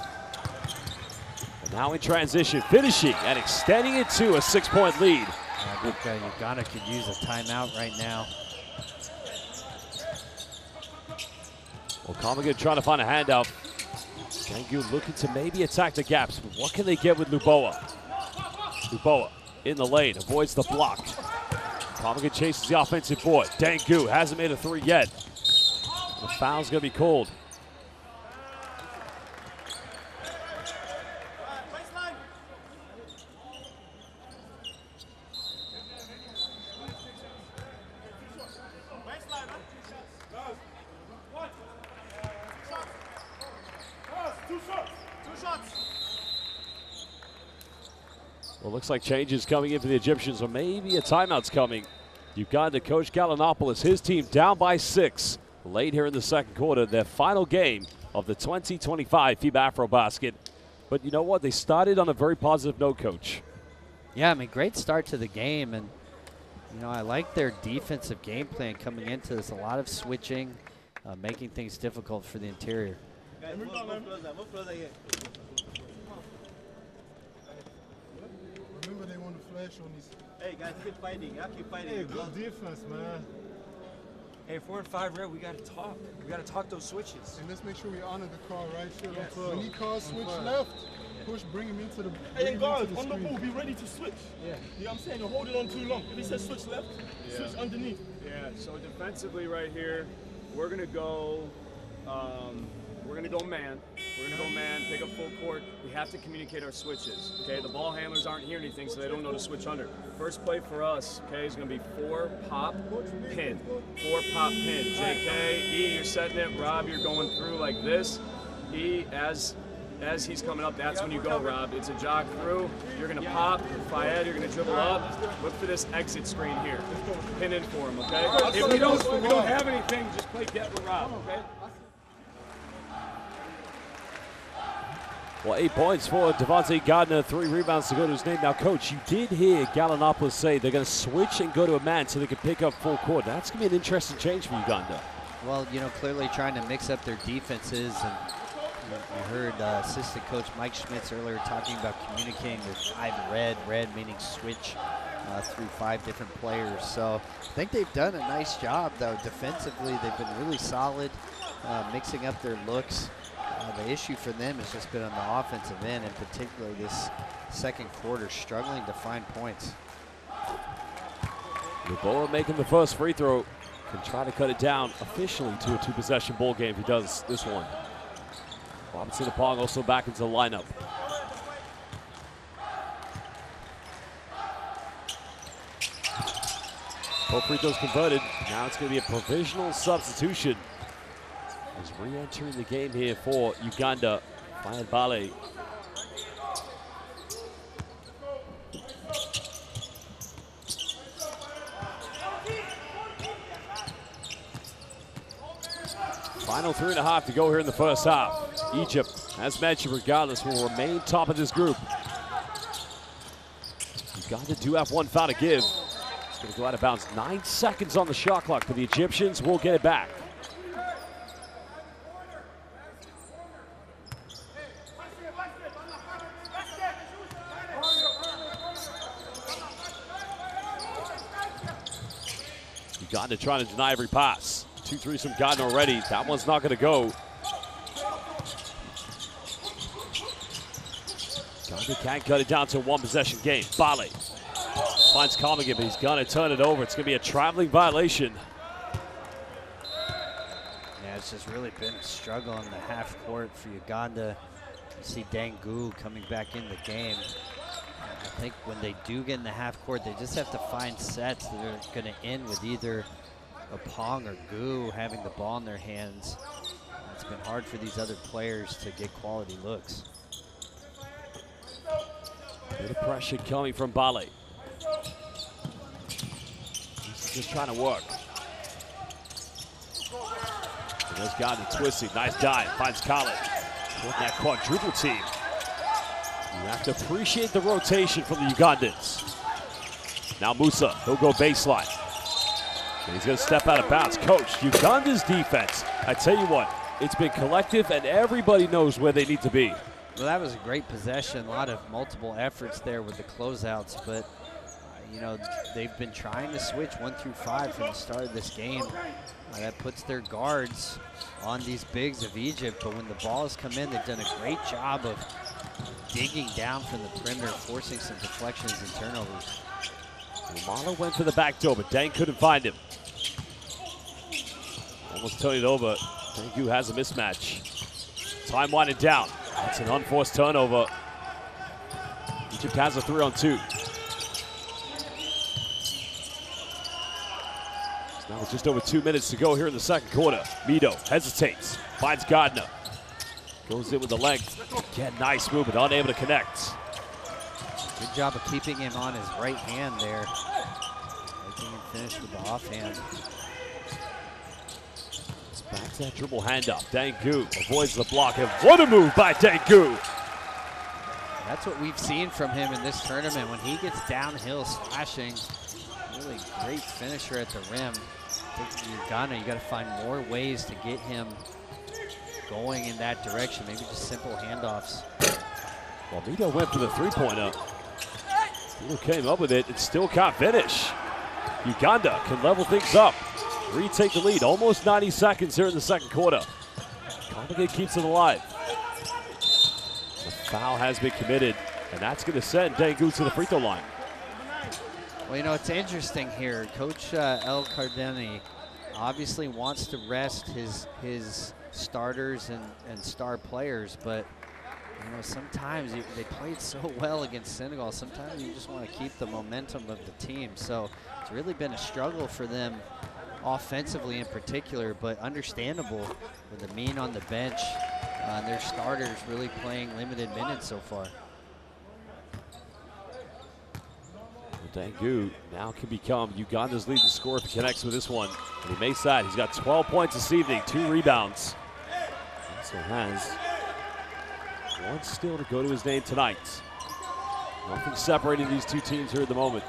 And now in transition, finishing and extending it to a 6-point lead. I think Uganda could use a timeout right now. Well, Comigan trying to find a handout. Dangu looking to maybe attack the gaps, but what can they get with Luboa? Luboa in the lane, avoids the block. Comigan chases the offensive board. Dangu hasn't made a three yet. The foul's gonna be called. Well, looks like changes coming in for the Egyptians, or maybe a timeout's coming. Uganda coach Gallinopoulos, his team down by 6 late here in the second quarter, their final game of the 2025 FIBA AfroBasket. But you know what? They started on a very positive note, Coach. Yeah, I mean, great start to the game. And, you know, I like their defensive game plan coming into this. A lot of switching, making things difficult for the interior. Remember they want to flash on these. Hey guys, keep fighting. Yeah, keep fighting. Hey, good defense, man. Hey, 4 and 5 red, we got to talk. We got to talk those switches. And let's make sure we honor the call, right? Sure. Yes. When he calls switch left, push, bring him into the. Hey, guard, on the ball, be ready to switch. Yeah. You know what I'm saying? You're holding on too long. If he says switch left, switch underneath. Yeah, so defensively right here, we're gonna go man. We're gonna go man, pick up full court. We have to communicate our switches. Okay, the ball handlers aren't hearing anything, so they don't know to switch under. First play for us, okay, is gonna be 4 pop pin. 4 pop pin. JK, E, you're setting it. Rob, you're going through like this. E, as he's coming up, that's when you go, Rob. It's a jog through. You're gonna pop. Fayed, you're gonna dribble up. Look for this exit screen here. Pin in for him, okay? If we don't have anything, just play get with Rob, okay? Well, 8 points for Devontae Gardner, 3 rebounds to go to his name. Now, Coach, you did hear Gallinopoulos say they're going to switch and go to a man so they can pick up full court. That's going to be an interesting change for Uganda. Well, you know, clearly trying to mix up their defenses. And you heard assistant coach Mike Schmitz earlier talking about communicating with 5 red meaning switch through 5 different players. So I think they've done a nice job, though. Defensively, they've been really solid, mixing up their looks. The issue for them has just been on the offensive end, and particularly this second quarter, struggling to find points. Luboa making the first free throw, can try to cut it down officially to a 2-possession ball game if he does this one. Robinson Apong also back into the lineup. Both free throws converted. Now it's going to be a provisional substitution. Is re-entering the game here for Uganda, Fayed Bale. Final 3.5 to go here in the first half. Egypt, as mentioned, regardless, will remain top of this group. Uganda do have 1 foul to give. It's going to go out of bounds. 9 seconds on the shot clock for the Egyptians. We'll get it back. Uganda trying to deny every pass. 2 threes from Uganda already. That one's not going to go. Uganda can't cut it down to a 1-possession game. Bale finds Comigan, but he's going to turn it over. It's going to be a traveling violation. Yeah, it's just really been a struggle in the half court for Uganda. You see Dangu coming back in the game. I think when they do get in the half court, they just have to find sets that are going to end with either Apong or Gu having the ball in their hands. It's been hard for these other players to get quality looks. Bit of pressure coming from Bale. He's just trying to work. So there's Gardner twisting. Nice dive. Finds Khaled. With that quadruple team. You have to appreciate the rotation from the Ugandans. Now Musa, he'll go baseline. And he's going to step out of bounds. Coach, Uganda's defense, I tell you what, it's been collective and everybody knows where they need to be. Well, that was a great possession. A lot of multiple efforts there with the closeouts, but you know, they've been trying to switch 1 through 5 from the start of this game. That puts their guards on these bigs of Egypt, but when the ball has come in, they've done a great job of digging down from the perimeter, forcing some deflections and turnovers. Romano went for the back door, but Dang couldn't find him. Almost turned it over. Dangu has a mismatch. Time winding down. That's an unforced turnover. Egypt has a 3-on-2. Now with just over 2 minutes to go here in the second quarter. Mido hesitates, finds Gardner. Goes in with the length. Again, nice movement, unable to connect. Good job of keeping him on his right hand there. Making him finish with the offhand. It's back to that dribble handoff. Dangu avoids the block, and what a move by Dangu. That's what we've seen from him in this tournament. When he gets downhill slashing, really great finisher at the rim. I think Uganda, you got to find more ways to get him going in that direction. Maybe just simple handoffs. Well, Mito went for the three-pointer. Mito came up with it and still can't finish. Uganda can level things up. Retake the lead. Almost 90 seconds here in the second quarter. Complicated keeps it alive. The foul has been committed, and that's going to send Dangu to the free throw line. Well, you know, it's interesting here. Coach El Cardani obviously wants to rest his starters and star players, but you know, sometimes they played so well against Senegal. Sometimes you just want to keep the momentum of the team. So it's really been a struggle for them offensively in particular, but understandable with Amin on the bench and their starters really playing limited minutes so far. Dangu now can become Uganda's leading scorer if he connects with this one. And he makes that. He's got 12 points this evening, 2 rebounds. Also has 1 steal to go to his name tonight. Nothing separating these two teams here at the moment.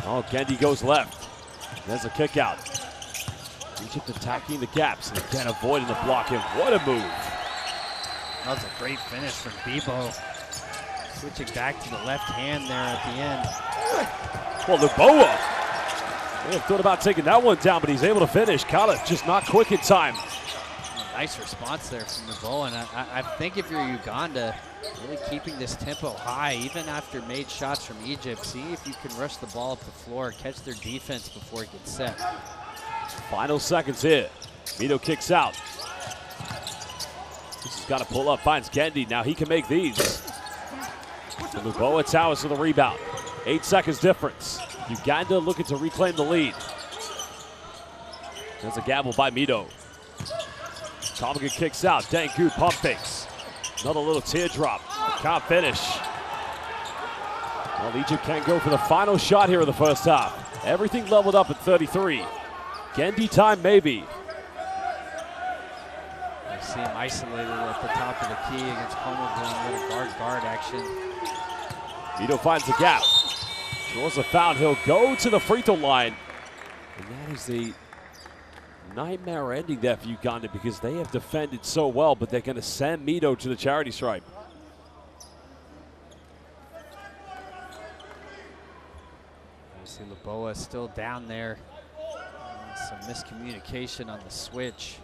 Oh, Kendi goes left. There's a kick out. Egypt attacking the gaps and again avoiding the block. And what a move. That was a great finish from Bebo. Switching back to the left hand there at the end. Well, Luboa may have thought about taking that one down, but he's able to finish. Khaled just not quick in time. Nice response there from Luboa. And I think if you're Uganda, really keeping this tempo high, even after made shots from Egypt, see if you can rush the ball up the floor, catch their defense before it gets set. Final seconds here. Mito kicks out. This has got to pull up, finds Kendi. Now he can make these. And Luboa Towers with the rebound. 8 seconds difference. Uganda looking to reclaim the lead. There's a gamble by Mito. Tomica kicks out. Dangu pump fakes. Another little teardrop. Can't finish. Well, Egypt can go for the final shot here in the first half. Everything leveled up at 33. Kendi time, maybe. You see him isolated at the top of the key against Como doing little guard action. Mito finds the gap. Draws a foul. He'll go to the free throw line. And that is the nightmare ending there for Uganda because they have defended so well, but they're going to send Mito to the charity stripe. You see Luboa still down there. Some miscommunication on the switch.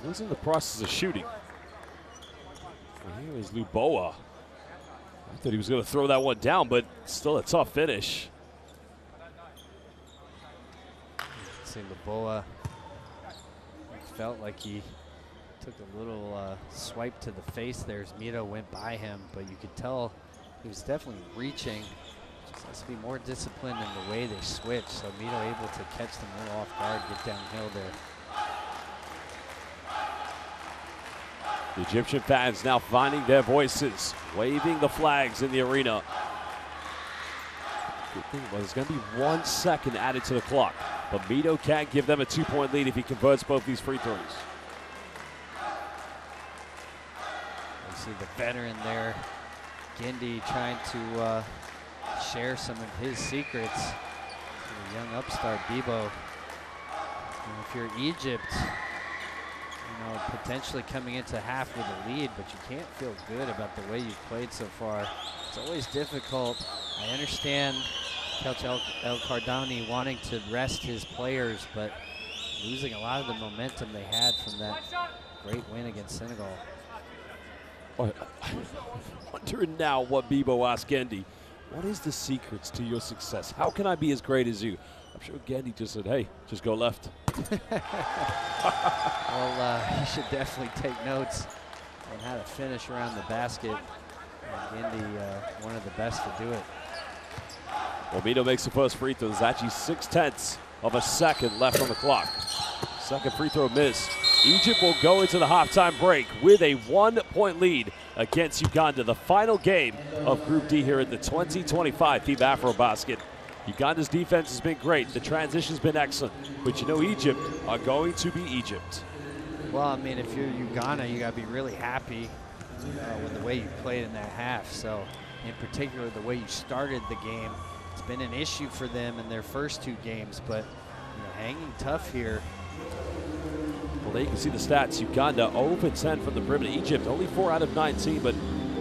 He was in the process of shooting. And here is Luboa. I thought he was going to throw that one down, but still a tough finish. See Luboa felt like he took a little swipe to the face there as Mito went by him, but you could tell he was definitely reaching. Just has to be more disciplined in the way they switch, so Mito able to catch them a little off guard, get downhill there. The Egyptian fans now finding their voices, waving the flags in the arena. Good thing was there's going to be 1 second added to the clock, but Mito can't give them a 2-point lead if he converts both these free throws. You see the veteran there, Gindi, trying to share some of his secrets. The young upstart Bebo. And if you're Egypt, you know, potentially coming into half with a lead, but you can't feel good about the way you've played so far. It's always difficult. I understand Coach El Cardani wanting to rest his players, but losing a lot of the momentum they had from that great win against Senegal. I'm wondering now what Bebo asked Gindi. What is the secrets to your success? How can I be as great as you? I'm sure Gindi just said, hey, just go left. Well, he should definitely take notes on how to finish around the basket. Gindi, one of the best to do it. Omino makes the first free throw. There's actually 0.6 of a second left on the clock. Second free throw missed. Egypt will go into the halftime break with a 1-point lead against Uganda. The final game of Group D here at the 2025 FIBA AfroBasket. Uganda's defense has been great. The transition's been excellent. But you know Egypt are going to be Egypt. Well, I mean, if you're Uganda, you got to be really happy with the way you played in that half. So, in particular, the way you started the game, it's been an issue for them in their first 2 games. But hanging tough here. Well, there you can see the stats. Uganda 0 for 10 from the perimeter. Egypt only 4 out of 19, but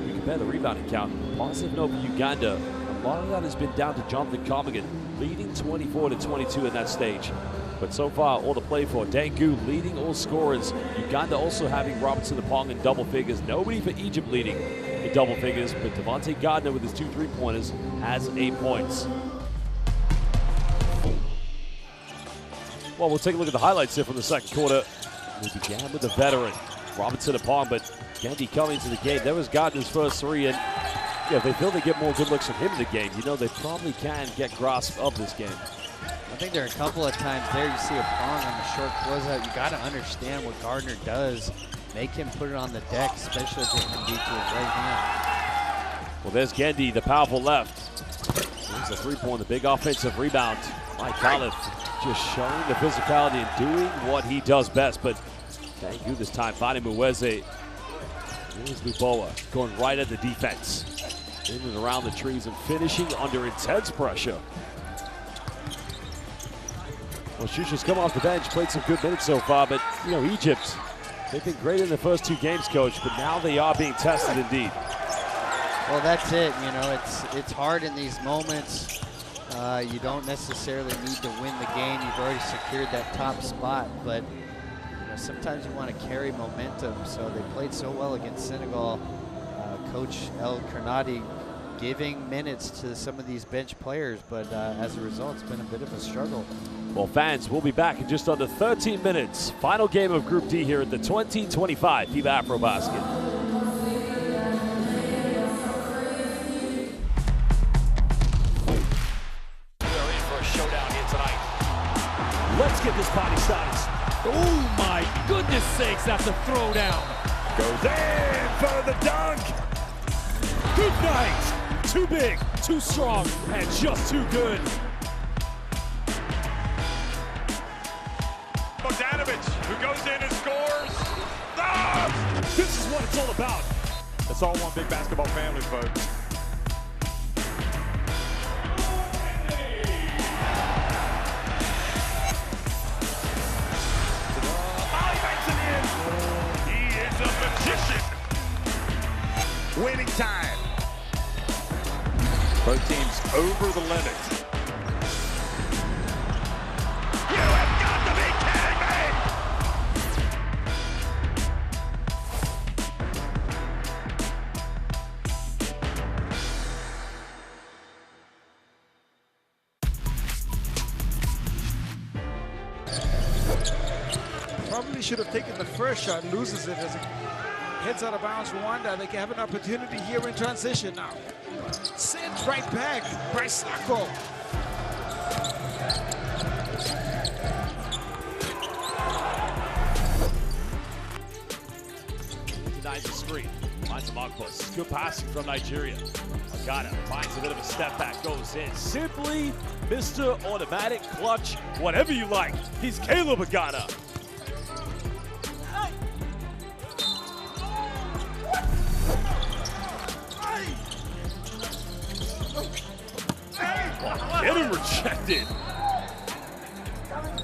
we compare the rebounding count. Positive note for Uganda. A lot of that has been down to Jonathan Comigan, leading 24-22 in that stage. But so far, all to play for. Dangu leading all scorers. Uganda also having Robertson Apong in double figures. Nobody for Egypt leading in double figures, but Devontae Gardner with his 2 3-pointers has 8 points. Well, we'll take a look at the highlights here from the second quarter. We began with the veteran, Robinson Apong, but Gandhi coming into the game. That was Gardner's first 3, and if they feel they get more good looks from him in the game, they probably can get grasp of this game. I think there are a couple of times there you see Apong on the short closeout. You got to understand what Gardner does. Make him put it on the deck, especially if it can be to his right hand. Well, there's Gandhi, the powerful left. There's a 3-point, the big offensive rebound. Mike Khalif just showing the physicality and doing what he does best. But thank you this time, Fadi Muweze. Here's Luboa going right at the defense. In and around the trees and finishing under intense pressure. Well, Shusha's come off the bench, played some good minutes so far, but Egypt, they've been great in the first 2 games, Coach, but now they are being tested indeed. Well, that's it. It's hard in these moments. You don't necessarily need to win the game. You've already secured that top spot, but sometimes you want to carry momentum. So they played so well against Senegal. Coach El Kernadi giving minutes to some of these bench players, but as a result, it's been a bit of a struggle. Well, fans, we'll be back in just under 13 minutes. Final game of Group D here at the 2025 FIBA AfroBasket. Let's get this party started. Oh my goodness sakes, that's a throwdown. Goes in for the dunk. Good night. Too big, too strong, and just too good. Bogdanovic, who goes in and scores. Ah! This is what it's all about. It's all one big basketball family, folks. Winning time. Both teams over the limit. You have got to be kidding me! Probably should have taken the first shot, loses it as it heads out of bounds. Rwanda, they can have an opportunity here in transition now. Sent right back by Sako. Denies the screen, finds a Magbus. Good passing from Nigeria. Agata finds a bit of a step back, goes in. Simply Mr. Automatic Clutch, whatever you like. He's Caleb Agata. Get him rejected.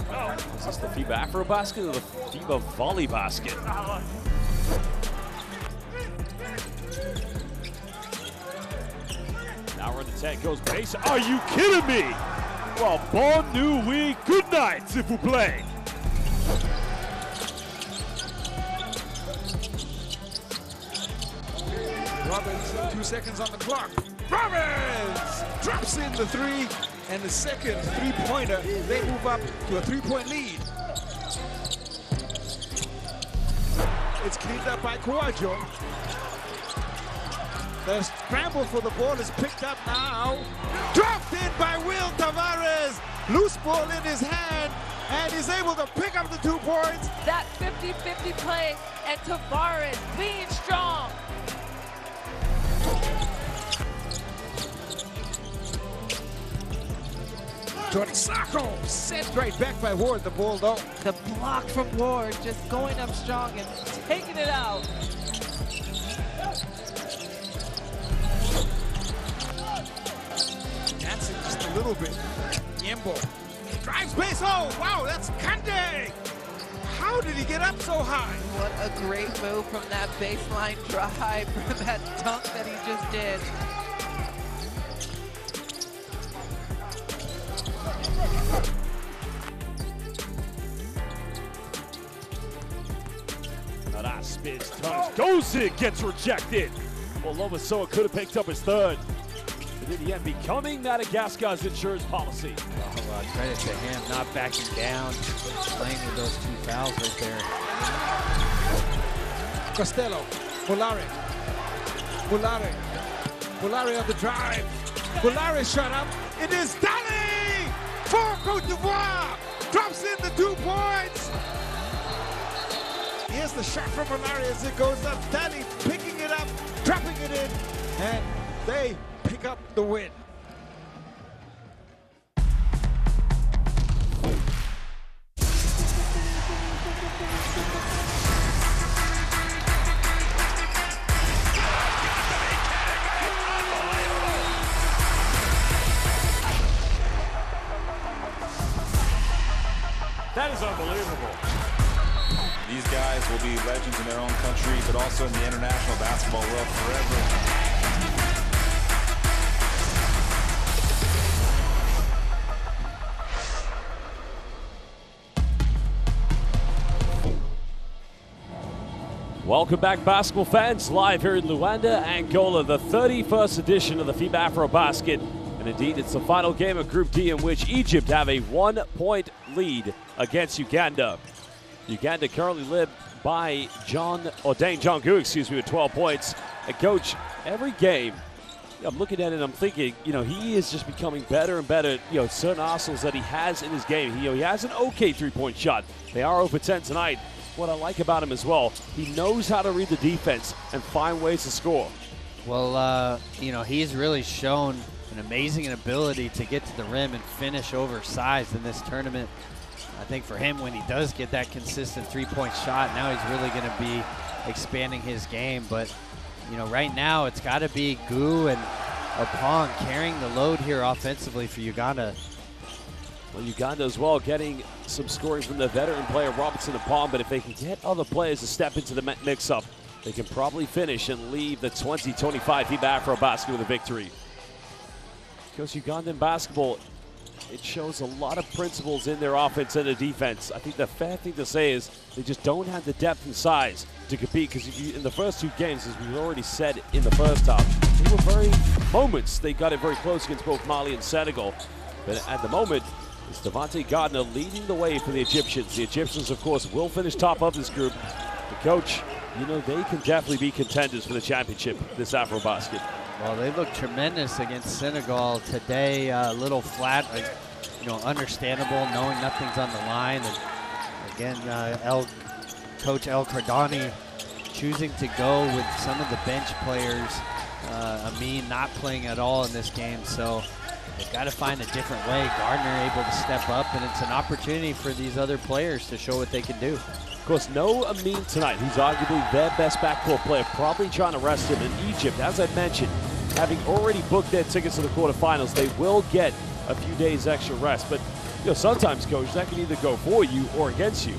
Oh, is this the FIBA AfroBasket or the FIBA Volley Basket? Now we're in the 10, goes base. Are you kidding me? Well, bon nuit, good night, s'il vous plaît. Robbins, 2 seconds on the clock. Robbins drops in the 3, and the second 3-pointer. They move up to a 3-point lead. It's cleaned up by Kouadjo. The scramble for the ball is picked up now. Dropped in by Will Tavares. Loose ball in his hand, and he's able to pick up the 2 points. That 50-50 play, and Tavares being strong. Jordan Sacco sent right back by Ward, the ball though. The block from Ward, just going up strong and taking it out. Dancing just a little bit. Yembo drives base. Oh, wow, that's Kande. How did he get up so high? What a great move from that baseline drive, from that dunk that he just did. Now that spins, turns, goes in, gets rejected. Well, Lovasoa could have picked up his 3rd. But in the end, becoming Madagascar's insurance policy. Well, credit to him, not backing down, playing with those 2 fouls right there. Costello, Mulare on the drive. Mulare shut up. It is Dali for Cote d'Ivoire. Drops in the 2 points. Here's the shot from Mulare as it goes up. Dali picking it up, dropping it in, and they pick up the win. That is unbelievable. These guys will be legends in their own country, but also in the international basketball world forever. Welcome back, basketball fans, live here in Luanda, Angola, the 31st edition of the FIBA AfroBasket. And indeed, it's the final game of Group D in which Egypt have a 1-point lead against Uganda. Uganda currently led by Dane Jongu, with 12 points. And coach, every game, I'm looking at it and I'm thinking, he is just becoming better and better, certain arsenals that he has in his game. He has an okay 3-point shot. They are over 10 tonight. What I like about him as well, he knows how to read the defense and find ways to score. Well, he's really shown an amazing ability to get to the rim and finish oversized in this tournament. I think for him, when he does get that consistent 3-point shot, now he's really going to be expanding his game. But, right now it's got to be Gu and Apong carrying the load here offensively for Uganda. Well, Uganda as well getting some scoring from the veteran player Robertson and Palm, but if they can get other players to step into the mix-up, they can probably finish and leave the 2025 FIBA AfroBasket with a victory. Because Ugandan basketball, it shows a lot of principles in their offense and their defense. I think the fair thing to say is they just don't have the depth and size to compete, because in the first 2 games, as we've already said in the first half, they were moments they got it very close against both Mali and Senegal. But at the moment, it's Devontae Gardner leading the way for the Egyptians. The Egyptians, of course, will finish top of this group. The coach, they can definitely be contenders for the championship, this AfroBasket. Well, they look tremendous against Senegal today. A little flat, understandable, knowing nothing's on the line. And again, Coach El Cardani choosing to go with some of the bench players. Amin not playing at all in this game, so they've got to find a different way. Gardner able to step up, and it's an opportunity for these other players to show what they can do. Of course, no Amin tonight. He's arguably their best backcourt player, probably trying to rest him. In Egypt, as I mentioned, having already booked their tickets to the quarterfinals, they will get a few days extra rest. But sometimes, Coach, that can either go for you or against you.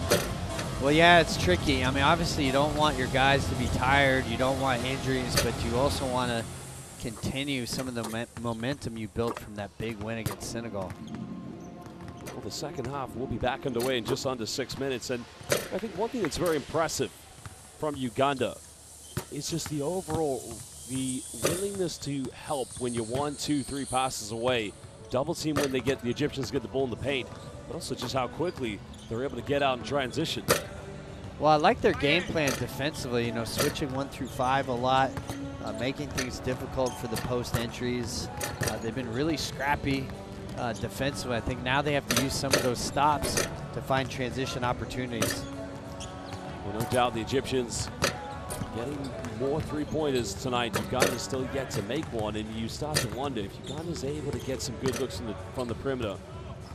Well, yeah, it's tricky. I mean, obviously, you don't want your guys to be tired. You don't want injuries, but you also want to continue some of the momentum you built from that big win against Senegal. Well, the second half will be back underway in just under 6 minutes. And I think one thing that's very impressive from Uganda is just the willingness to help when you're 1, 2, 3 passes away. Double team when the Egyptians get the ball in the paint, but also just how quickly they're able to get out and transition. Well, I like their game plan defensively, you know, switching 1 through 5 a lot, making things difficult for the post entries. They've been really scrappy defensively. I think now they have to use some of those stops to find transition opportunities. Well, no doubt the Egyptians getting more three-pointers tonight. Uganda's still yet to make one, and you start to wonder if Uganda's able to get some good looks from the perimeter.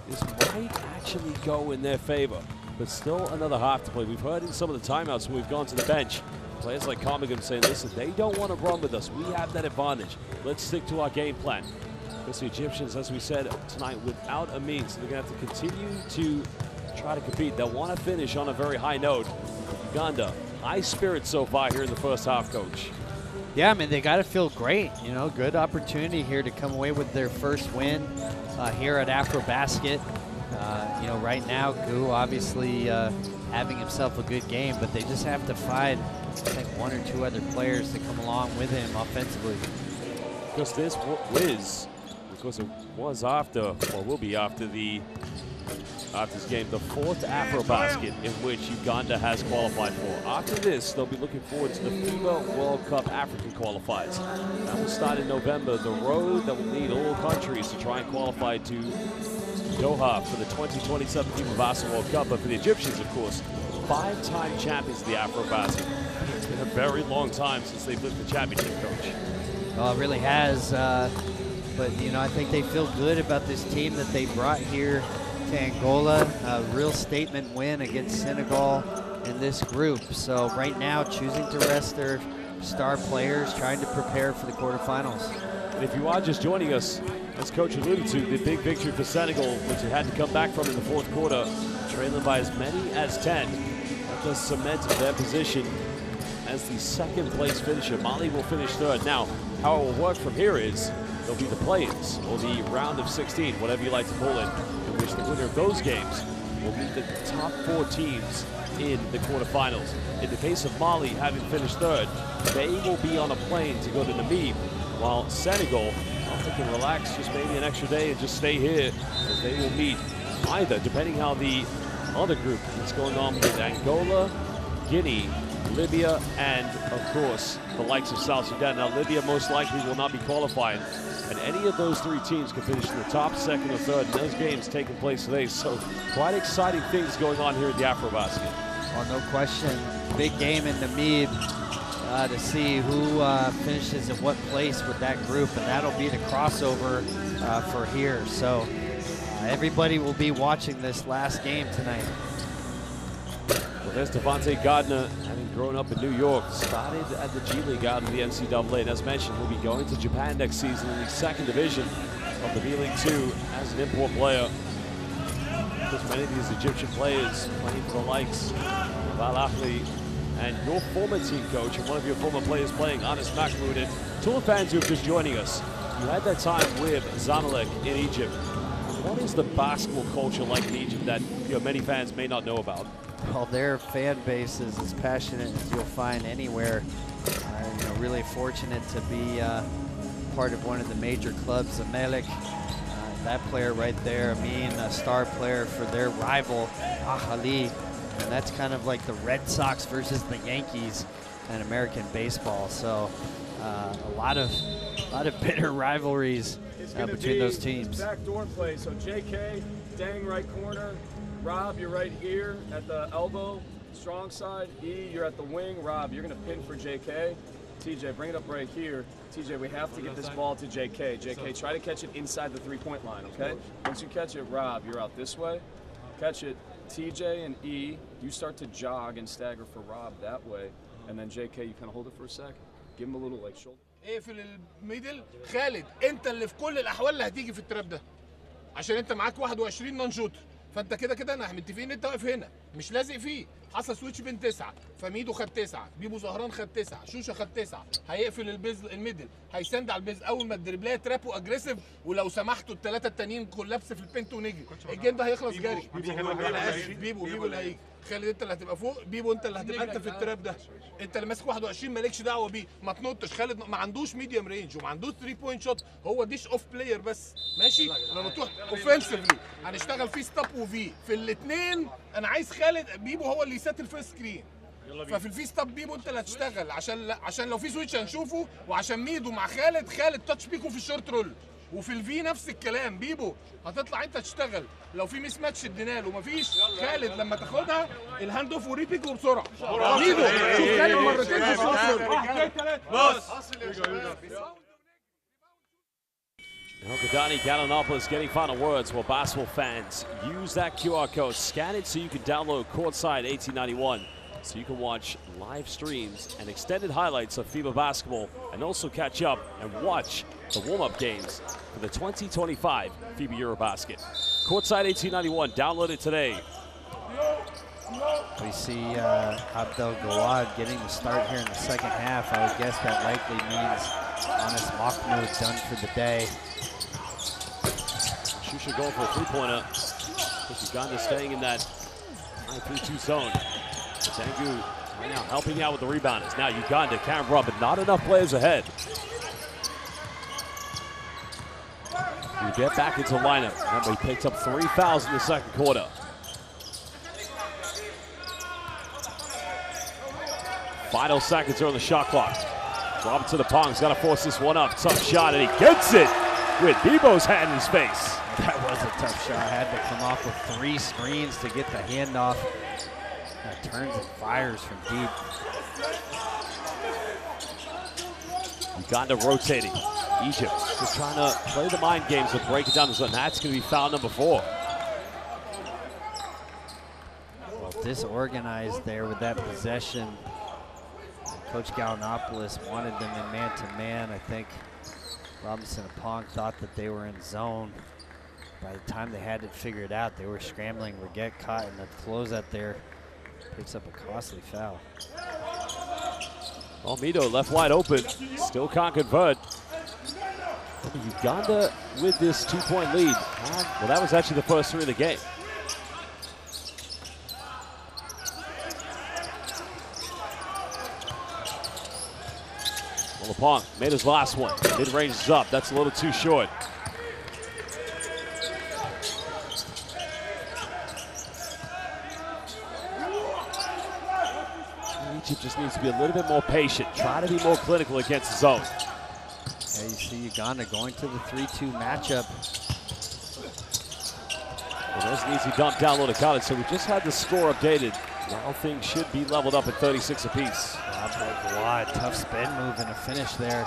This might actually go in their favor, but still another half to play. We've heard in some of the timeouts when we've gone to the bench, players like Carmigan saying, listen, they don't want to run with us. We have that advantage. Let's stick to our game plan. Because the Egyptians, as we said tonight, without a means, they're going to have to continue to try to compete. They'll want to finish on a very high note. Uganda, high spirits so far here in the first half, Coach. Yeah, I mean, they got to feel great. You know, good opportunity here to come away with their first win here at AfroBasket. You know, right now, Gu obviously having himself a good game, but they just have to find, I think, 1 or 2 other players to come along with him offensively. Because this it was after, or will be after this game, the 4th AfroBasket in which Uganda has qualified for. After this, they'll be looking forward to the FIBA World Cup African qualifiers. That will start in November. The road that will lead all countries to try and qualify to Doha for the 2027 FIBA Basketball World Cup. But for the Egyptians, of course, 5-time champions of the AfroBasket. It's been a very long time since they've lifted the championship, Coach. Well, it really has. But, you know, I think they feel good about this team that they brought here to Angola. A real statement win against Senegal in this group. So right now, choosing to rest their star players, trying to prepare for the quarterfinals. And if you are just joining us, as Coach alluded to, the big victory for Senegal, which they had to come back from in the 4th quarter, trailing by as many as 10. That just cemented their position as the 2nd place finisher. Mali will finish 3rd. Now, how it will work from here is there'll be the play-ins, or the round of 16, whatever you like to call it, in which the winner of those games will meet the top 4 teams in the quarterfinals. In the case of Mali, having finished 3rd, they will be on a plane to go to Namibia, while Senegal, they can relax just maybe an extra day and just stay here, as they will meet either, depending how the other group that's going on with Angola, Guinea, Libya, and of course the likes of South Sudan. Now Libya most likely will not be qualifying, and any of those 3 teams can finish in the top, 2nd, or 3rd, and those games taking place today. So quite exciting things going on here at the AfroBasket. Well, no question, big game in Namibia to see who finishes in what place with that group, and that'll be the crossover for here. So everybody will be watching this last game tonight. Well, there's Devontae Gardner, having grown up in New York, started at the G League out in the NCAA, and as mentioned, he'll be going to Japan next season in the 2nd division of the B-League 2 as an import player. Because many of these Egyptian players playing for the likes of Al Ahly and your former team coach and one of your former players playing, Anas Mahmoud. And to all the fans who are just joining us, you had that time with Zamalek in Egypt. What is the basketball culture like in Egypt that many fans may not know about? Well, their fan base is as passionate as you'll find anywhere. Really fortunate to be part of one of the major clubs, Zamalek. That player right there, Amin, a star player for their rival, Ahly. And that's kind of like the Red Sox versus the Yankees in American baseball. So a lot of bitter rivalries between those teams. Backdoor play. So JK, Dang right corner. Rob, you're right here at the elbow, strong side. E, you're at the wing. Rob, you're going to pin for JK. TJ, bring it up right here. TJ, we have to get this ball to JK. JK, try to catch it inside the 3-point line, okay? Once you catch it, Rob, you're out this way. Catch it. TJ and E, you start to jog and stagger for Rob that way, and then JK, you kind of hold it for a sec, give him a little like shoulder. اقفل الميدل. خالد انت اللي في كل الاحوال اللي هتيجي في التراب ده، عشان انت معاك 21 نون شوتر، فانت كده انا متفقين انت واقف هنا مش لازق فيه. حصل سويتش بين 9، فميدو خد 9، بيبو زهران خد 9، شوشه خد 9، هيقفل البيز الميدل، هيسند على البيز. اول ما الدريبلايه ترابو اجريسيف، ولو سمحتوا ال3 التانيين كولابس في البنت ونجري، الجيم ده هيخلص جري. بيبو اللي هيجي. خالد انت اللي هتبقى فوق، بيبو انت اللي هتبقى انت في التراب ده، انت اللي ماسك 21 مالكش دعوه بيه، ما تنطش. خالد ما عندوش ميديوم رينج وما عندوش 3 بوينت شوت، هو ديش اوف بلاير بس ماشي. لما تروح اوفنسيفلي هنشتغل فيه ستوب وفي في الاثنين. انا عايز خالد بيبو هو اللي يسات الفيرست سكرين، ففي الفي ستاب بيبو انت اللي هتشتغل عشان لو في سويتش هنشوفه، وعشان ميدو مع خالد تاتش بيكو في الشورت رول، وفي الفي نفس الكلام. بيبو هتطلع انت تشتغل، لو في ميس ماتش ادينا له، مفيش خالد لما تاخدها الهاند اوف وريبيك وبسرعه. ميدو شوف خالد مرتين في الشورت رول. Now Gadani Gallinopoulos getting final words. Well, basketball fans, use that QR code, scan it so you can download Courtside 1891 so you can watch live streams and extended highlights of FIBA basketball, and also catch up and watch the warm-up games for the 2025 FIBA AfroBasket. Courtside 1891, download it today. We see Abdel Gawad getting the start here in the second half. I would guess that likely means Anas Mahmoud done for the day. Shusha going for a three-pointer. Uganda staying in that 9-3-2 zone. Tengu right now helping out with the rebounders. Now Uganda can't run, but not enough players ahead. We get back into the lineup. Remember, he picked up 3 fouls in the second quarter. Final seconds are on the shot clock. Robinson to Pong's got to force this one up. Tough shot, and he gets it with Bebo's hand in his face. That was a tough shot. Had to come off with 3 screens to get the handoff. Turns and fires from deep. Uganda rotating. Egypt just trying to play the mind games of breaking down the zone. That's going to be foul number 4. Well, disorganized there with that possession. Coach Gallinopoulos wanted them in man-to-man. I think Robinson and Pong thought that they were in zone. By the time they had it figured out, they were scrambling. Reget caught in the closeout there. Picks up a costly foul. Almedo left wide open, still can't convert. Uganda with this 2-point lead. Well, that was actually the first 3 of the game. Well, LePong made his last one. Mid-range is up. That's a little too short. Egypt just needs to be a little bit more patient. Try to be more clinical against the zone. Yeah, you see Uganda going to the 3-2 matchup. Well, there's an easy dump down low to college, so we just had the score updated. Now things should be leveled up at 36 apiece. Wow, tough spin move and a finish there.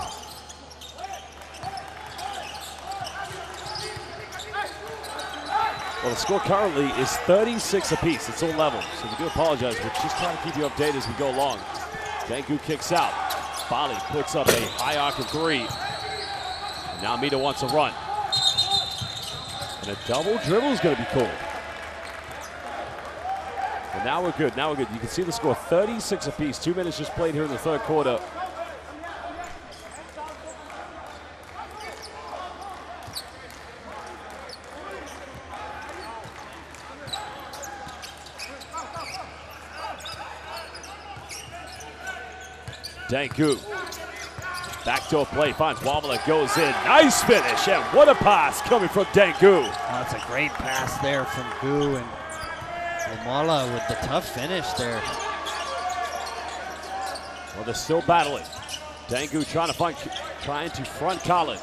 Well, the score currently is 36 apiece. It's all level, so we do apologize. We're just trying to keep you updated as we go along. Dangu kicks out. Bali puts up a high arcing 3. And now Mita wants a run. And a double dribble is going to be called. And now we're good. Now we're good. You can see the score 36 apiece. 2 minutes just played here in the third quarter. Dangu, backdoor play, finds Wamala, goes in. Nice finish, and what a pass coming from Dangu. Oh, that's a great pass there from Gu, and Wamala with the tough finish there. Well, they're still battling. Dangu trying to front Khalid.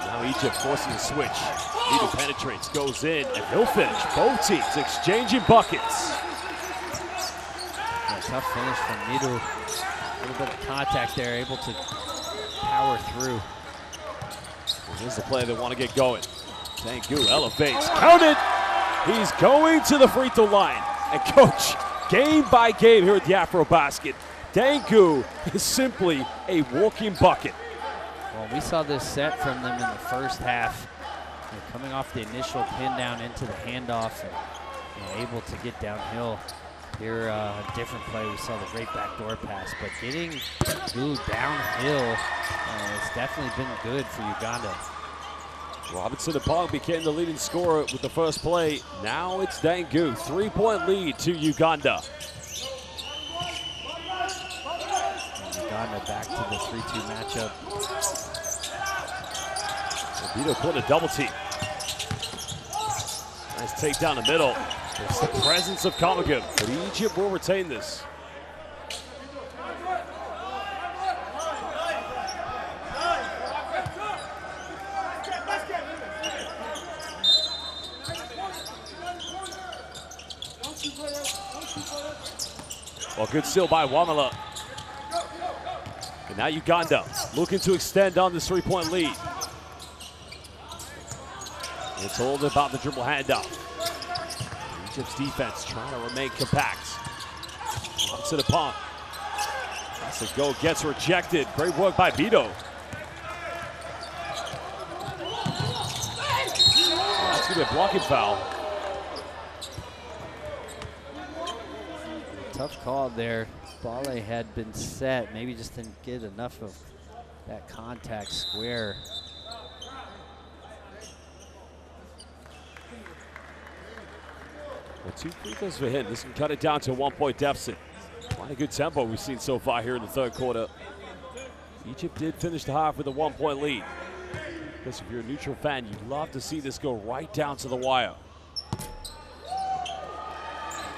Now Egypt forcing a switch. Midu penetrates, goes in, and he'll finish. Both teams exchanging buckets. Tough finish from Midu. A little bit of contact there, able to power through. Well, here's the play they want to get going. Dangu elevates, counted. He's going to the free throw line. And coach, game by game here at the AfroBasket, Dangu is simply a walking bucket. Well, we saw this set from them in the first half. They're coming off the initial pin down into the handoff and able to get downhill. Here, a different play, we saw the great backdoor pass, but getting Gu downhill has definitely been good for Uganda. Robinson and Pong became the leading scorer with the first play. Now it's Dangu, 3-point lead to Uganda. And Uganda back to the 3-2 matchup. Vito put a double team. Nice take down the middle. It's the presence of Kamagam, but Egypt will retain this. Well, good steal by Wamala. And now Uganda looking to extend on this three-point lead. It's all about the dribble handoff. Egypt's defense trying to remain compact. Up to the pump. That's a go, gets rejected. Great work by Bito. That's gonna be a blocking foul. Tough call there. Bale had been set, maybe just didn't get enough of that contact square. Well, 2 free throws for him. This can cut it down to a 1-point deficit. A lot of good tempo we've seen so far here in the third quarter. Egypt did finish the half with a 1-point lead. Because if you're a neutral fan, you'd love to see this go right down to the wire.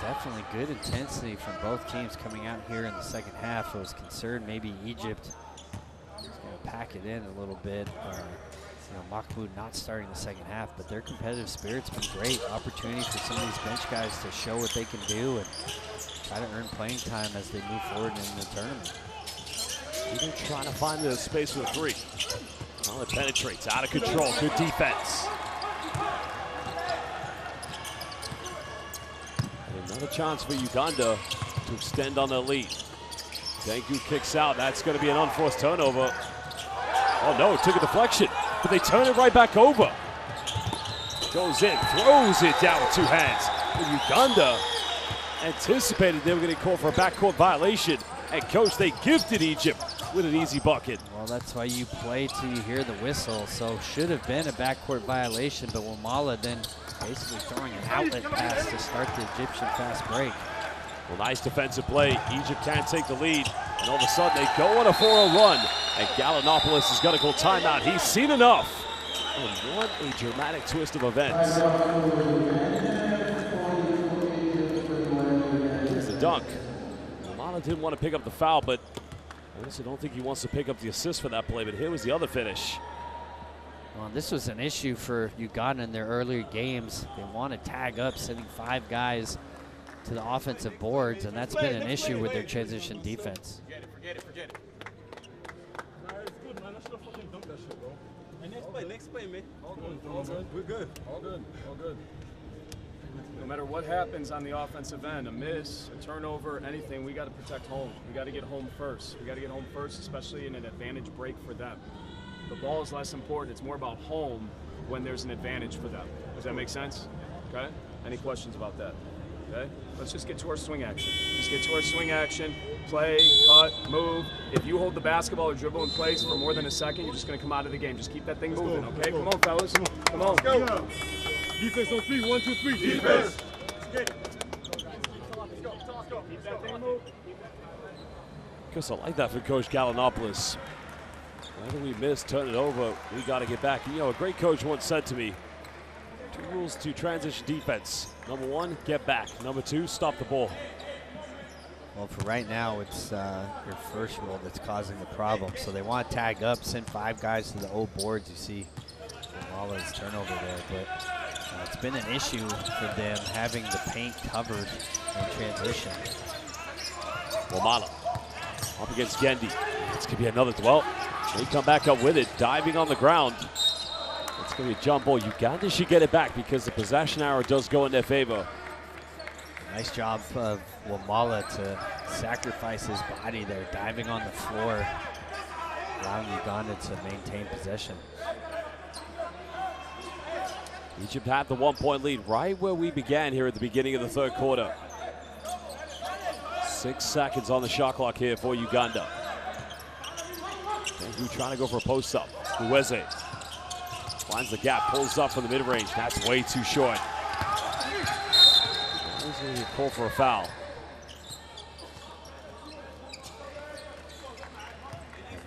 Definitely good intensity from both teams coming out here in the second half. I was concerned maybe Egypt was going to pack it in a little bit. Mahmoud not starting the second half, but their competitive spirit's been great. Opportunity for some of these bench guys to show what they can do and try to earn playing time as they move forward in the tournament. Even trying to find the space for the three. Well, it penetrates, out of control, good defense. And another chance for Uganda to extend on their lead. Dengu kicks out, that's going to be an unforced turnover. Oh no, it took a deflection, but they turn it right back over. Goes in, throws it down with 2 hands. And Uganda anticipated they were going to call for a backcourt violation, and coach, they gifted Egypt with an easy bucket. Well, that's why you play till you hear the whistle. So should have been a backcourt violation, but Wamala then basically throwing an outlet pass to start the Egyptian fast break. Well, nice defensive play. Egypt can't take the lead, and all of a sudden they go on a 4-0 run, and Gallinopoulos is going to call timeout. He's seen enough. And what a dramatic twist of events. Here's the dunk. Wamala didn't want to pick up the foul, but I honestly don't think he wants to pick up the assist for that play, but here was the other finish. Well, this was an issue for Uganda in their earlier games. They want to tag up, sending 5 guys to the offensive boards, and that's been an issue with their transition defense. Forget it. Nah, it's good, man. I should have fucking dunked that shit, bro. And next play, mate. All good. We're good. All good. No matter what happens on the offensive end, a miss, a turnover, anything, we got to protect home. We got to get home first. Especially in an advantage break for them. The ball is less important. It's more about home when there's an advantage for them. Does that make sense? Okay? Any questions about that? Okay? Let's just get to our swing action. Play, cut, move. If you hold the basketball or dribble in place for more than a second, you're just going to come out of the game. Just keep that thing moving, okay? Come on, fellas. Come on. Let's go. Defense on 3. 1, 2, 3. Defense. Keep that thing moving. Because I like that for Coach Gallinopoulos. Whether we miss, turn it over, we got to get back. You know, a great coach once said to me, 2 rules to transition defense. Number 1, get back. Number 2, stop the ball. Well, for right now, it's your first rule that's causing the problem. So they want to tag up, send 5 guys to the old boards. You see Wamala's turnover there, but it's been an issue for them having the paint covered in transition. Wamala up against Gendi. This could be another dwell. They come back up with it, diving on the ground. It's going to be a jump ball. Uganda should get it back because the possession arrow does go in their favor. Nice job of Wamala to sacrifice his body there, diving on the floor, allowing Uganda to maintain possession. Egypt had the 1-point lead right where we began here at the beginning of the third quarter. 6 seconds on the shot clock here for Uganda. Dengu trying to go for a post-up. Uweze finds the gap, pulls up from the mid-range. That's way too short. Uweze call for a foul.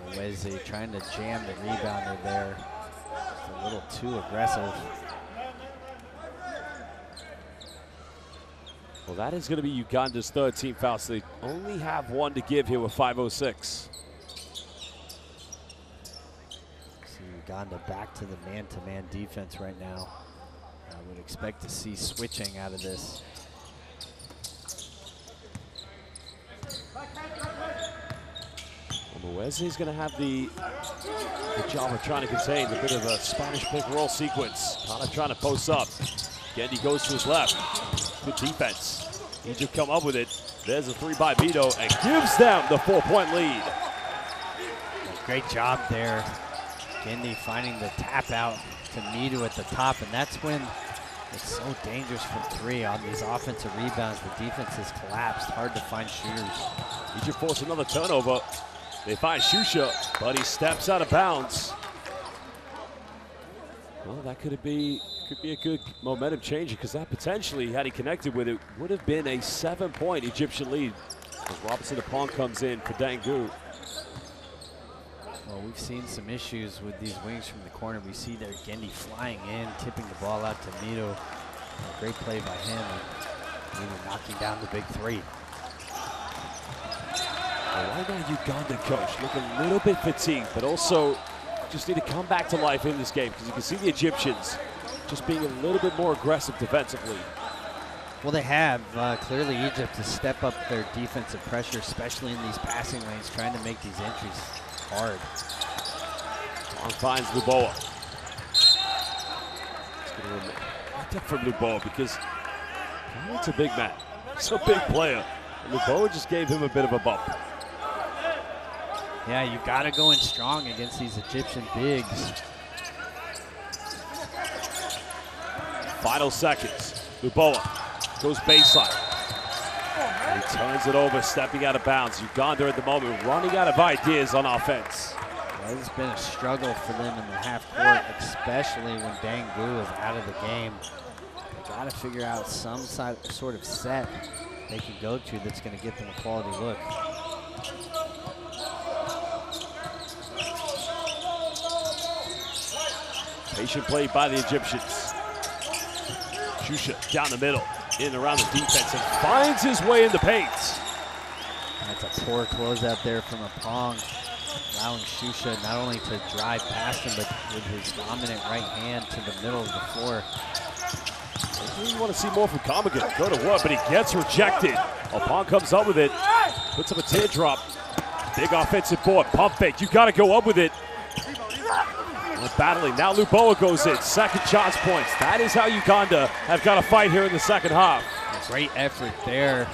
Uweze trying to jam the rebounder there. Just a little too aggressive. Well, that is going to be Uganda's third team foul, so they only have one to give here with 5:06. See Uganda back to the man-to-man defense right now. I would expect to see switching out of this. Well, Wesley's going to have the job of trying to contain a bit of a Spanish pick-and-roll sequence. Kind of trying to post up. Gendy goes to his left. Good defense. Egypt come up with it. There's a three by Vito and gives them the 4-point lead. Great job there. Gendy finding the tap out to Mido at the top, and that's when it's so dangerous from three on these offensive rebounds. The defense has collapsed. Hard to find shooters. Egypt forced another turnover. They find Shusha, but he steps out of bounds. Well, that could be a good momentum changer, because that potentially, had he connected with it, would have been a 7-point Egyptian lead. As Robinson Apong comes in for Dangu. Well, we've seen some issues with these wings from the corner. We see there Gendy flying in, tipping the ball out to Mido. A great play by him. And Mido knocking down the big three. Well, right now, Uganda coach looking a little bit fatigued, but also just need to come back to life in this game, because you can see the Egyptians just being a little bit more aggressive defensively. Well, they have. Clearly, Egypt to step up their defensive pressure, especially in these passing lanes, trying to make these entries hard. Long finds Luboa. It's going to right up from Luboa, because it's a big man. He's a big player. And Luboa just gave him a bit of a bump. Yeah, you've got to go in strong against these Egyptian bigs. Final seconds. Luboa goes baseline. And he turns it over, stepping out of bounds. Uganda at the moment running out of ideas on offense. Well, it's been a struggle for them in the half court, especially when Dangu is out of the game. They got to figure out some sort of set they can go to that's going to get them a quality look. Patient play by the Egyptians. Shusha down the middle, in and around the defense, and finds his way in the paint. That's a poor closeout there from Apong, allowing Shusha not only to drive past him, but with his dominant right hand to the middle of the floor. You want to see more from Kamagan. Go to work, but he gets rejected. Apong comes up with it, puts up a teardrop. Big offensive board, pump fake. You got to go up with it. Battling, now Luboa goes in, second chance points. That is how Uganda have got to fight here in the second half. A great effort there,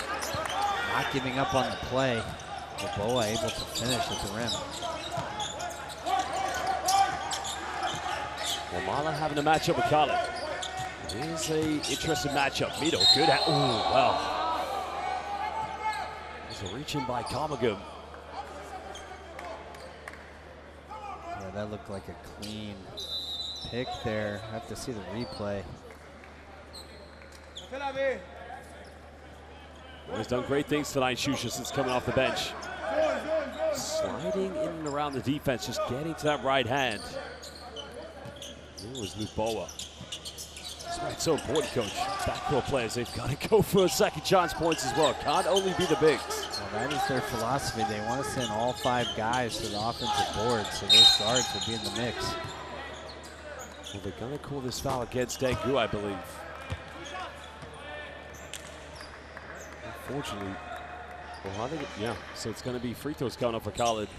not giving up on the play. Luboa able to finish at the rim. Wamala having a matchup with Khalid. It is a interesting matchup. Mido, good at, ooh, well. There's a reach in by Kamagan. Yeah, that looked like a clean pick there. I have to see the replay. Well, he's done great things tonight, Shusha, since coming off the bench. Sliding in and around the defense, just getting to that right hand. It was Luboa. That's why it's so important, Coach. Backcourt players, they've got to go for second chance points as well. Can't only be the bigs. Well, that is their philosophy. They want to send all 5 guys to the offensive board, so those guards will be in the mix. Well, they're going to call this foul against Dangu, I believe. Unfortunately, well, I think, yeah, so it's going to be free throws coming up for Khalid.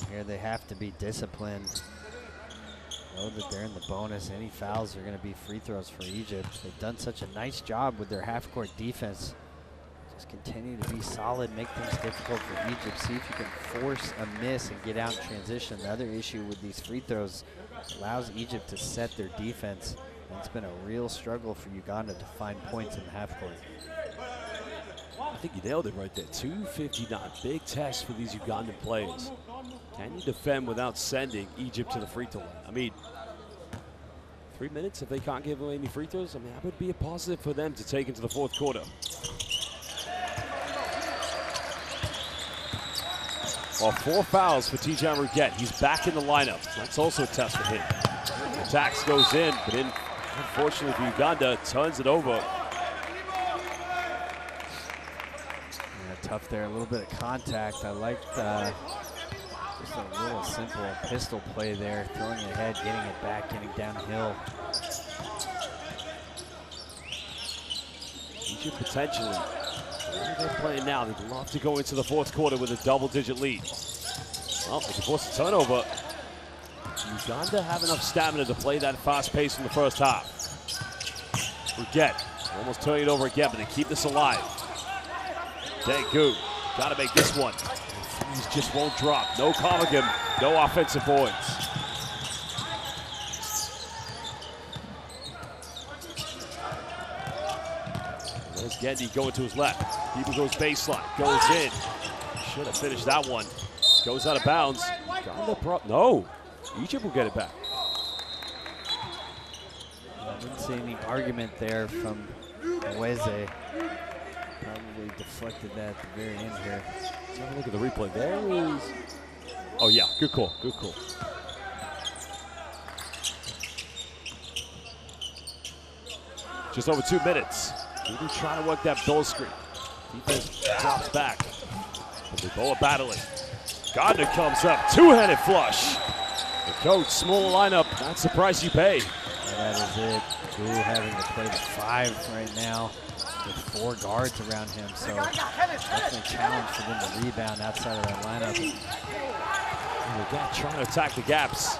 Here they have to be disciplined. Know that they're in the bonus. Any fouls are going to be free throws for Egypt. They've done such a nice job with their half-court defense. Just continue to be solid, make things difficult for Egypt. See if you can force a miss and get out in transition. The other issue with these free throws allows Egypt to set their defense. And it's been a real struggle for Uganda to find points in the half-court. I think you nailed it right there. 259, big test for these Ugandan players. Can you defend without sending Egypt to the free throw line? I mean, 3 minutes if they can't give away any free throws, I mean, that would be a positive for them to take into the fourth quarter. Well, 4 fouls for Tijan Ruget. He's back in the lineup. That's also a test for him. Attacks goes in, but unfortunately for Uganda, turns it over. tough there. A little bit of contact. I liked just a little simple pistol play there, throwing it ahead, getting it back, getting downhill. Egypt potentially, where they're playing now, they'd love to go into the fourth quarter with a double-digit lead. Well, they can force a turnover. Uganda have enough stamina to play that fast pace in the first half. Forget, almost turning it over again, but they keep this alive. Dengu, got to make this one. These just won't drop. No Colligan, no offensive boards. There's Gendy going to his left. People goes baseline, goes in. Should have finished that one. Goes out of bounds. No, Egypt will get it back. I didn't see any argument there from Weze. Probably deflected that at the very end here. Let's have a look at the replay. There is. Oh yeah, good call, good call. Just over 2 minutes. Even trying to work that goal screen. Defense drops back. They both are battling. Gardner comes up, two-handed flush. The coach, smaller lineup, that's the price you pay. That is it. Goo having to play the 5 right now with 4 guards around him, so definitely a challenge for them to rebound outside of that lineup. Again, trying to attack the gaps.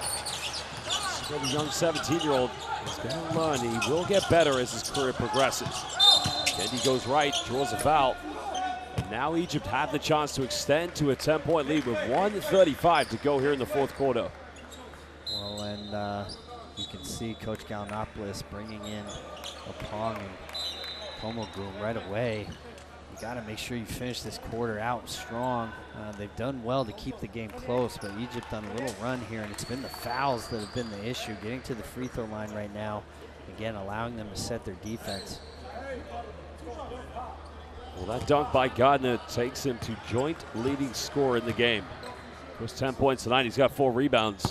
The young 17-year-old is going to learn. He will get better as his career progresses. Gendy goes right, draws a foul. And now Egypt have the chance to extend to a 10-point lead with 1:35 to go here in the fourth quarter. Well, and you can see Coach Gallinopoulos bringing in Opong and Pomogum right away. You got to make sure you finish this quarter out strong. They've done well to keep the game close, but Egypt on a little run here, and it's been the fouls that have been the issue. Getting to the free throw line right now, again, allowing them to set their defense. Well, that dunk by Gardner takes him to joint leading scorer in the game. First 10 points tonight, he's got 4 rebounds.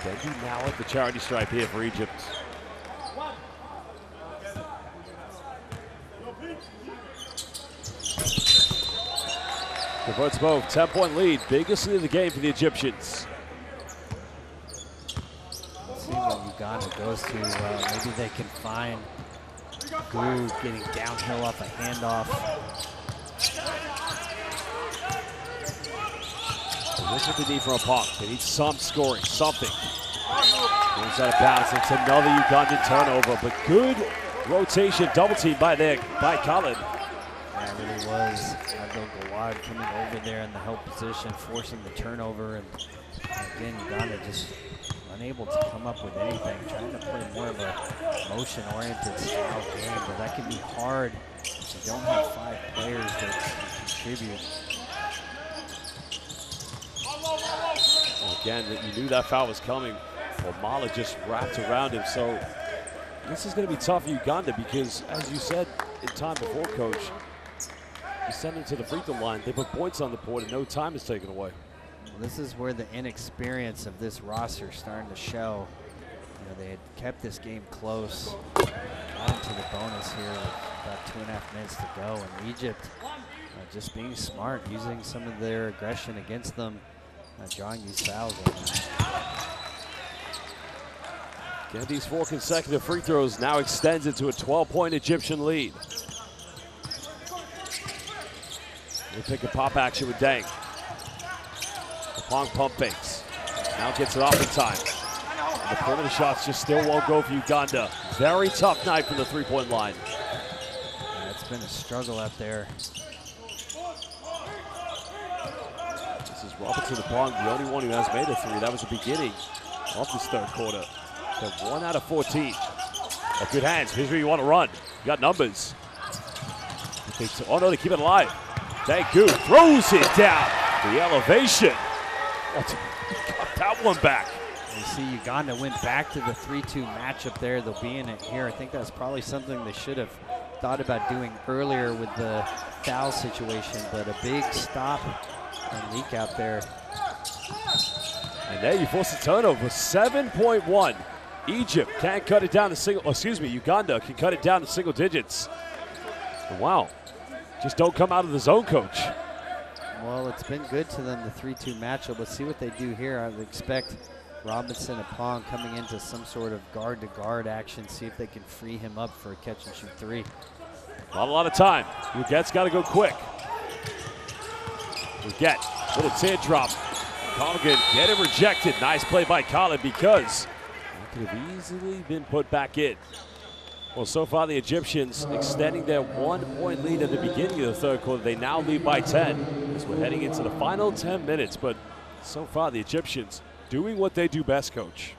Gendy now at the charity stripe here for Egypt. Converts both, 10-point lead, biggest lead of the game for the Egyptians. Let's see what Uganda goes to. Maybe they can find Goo getting downhill off a handoff. This is what they need from a pop. They need some scoring, something. Goes out of bounds. It's another Ugandan turnover, but good rotation, double team by Khalid. Yeah, it really was. Abdul Gawad coming over there in the help position, forcing the turnover, and again, Uganda just unable to come up with anything, trying to play more of a motion-oriented style game, but that can be hard if you don't have 5 players that can contribute. Again, you knew that foul was coming. Well, Mala just wrapped around him, so this is going to be tough for Uganda because, as you said in time before, Coach, you send them to the free throw line, they put points on the board, and no time is taken away. Well, this is where the inexperience of this roster is starting to show. You know, they had kept this game close, got into the bonus here with about 2.5 minutes to go, and Egypt just being smart, using some of their aggression against them, drawing these fouls. Get these 4 consecutive free throws now extends it to a 12-point Egyptian lead. We'll pick a pop action with Deng. Opong pump fakes. Now gets it off in time. And the perimeter shots just still won't go for Uganda. Very tough night from the 3-point line. Yeah, it's been a struggle out there. This is Robinson Opong, the only one who has made a 3. That was the beginning of this third quarter. They're 1 out of 14. Oh, good hands. Here's where you want to run. You got numbers. Oh no, they keep it alive. Dengu throws it down. The elevation. Got that one back. You see Uganda went back to the 3-2 matchup there. They'll be in it here. I think that's probably something they should have thought about doing earlier with the foul situation, but a big stop and leak out there. And there you force a turnover, 7.1. Egypt can't cut it down to Uganda can cut it down to single digits. Wow. just don't come out of the zone, coach. Well, it's been good to them, the 3-2 matchup. Let's see what they do here. I would expect Robinson and Pong coming into some sort of guard-to-guard action, see if they can free him up for a catch-and-shoot three. Not a lot of time. Uget's got to go quick. Uget, little teardrop. Colligan getting rejected. Nice play by Colin because it could have easily been put back in. Well, so far the Egyptians extending their 1-point lead at the beginning of the third quarter. They now lead by 10 as we're heading into the final 10 minutes. But so far the Egyptians doing what they do best, coach.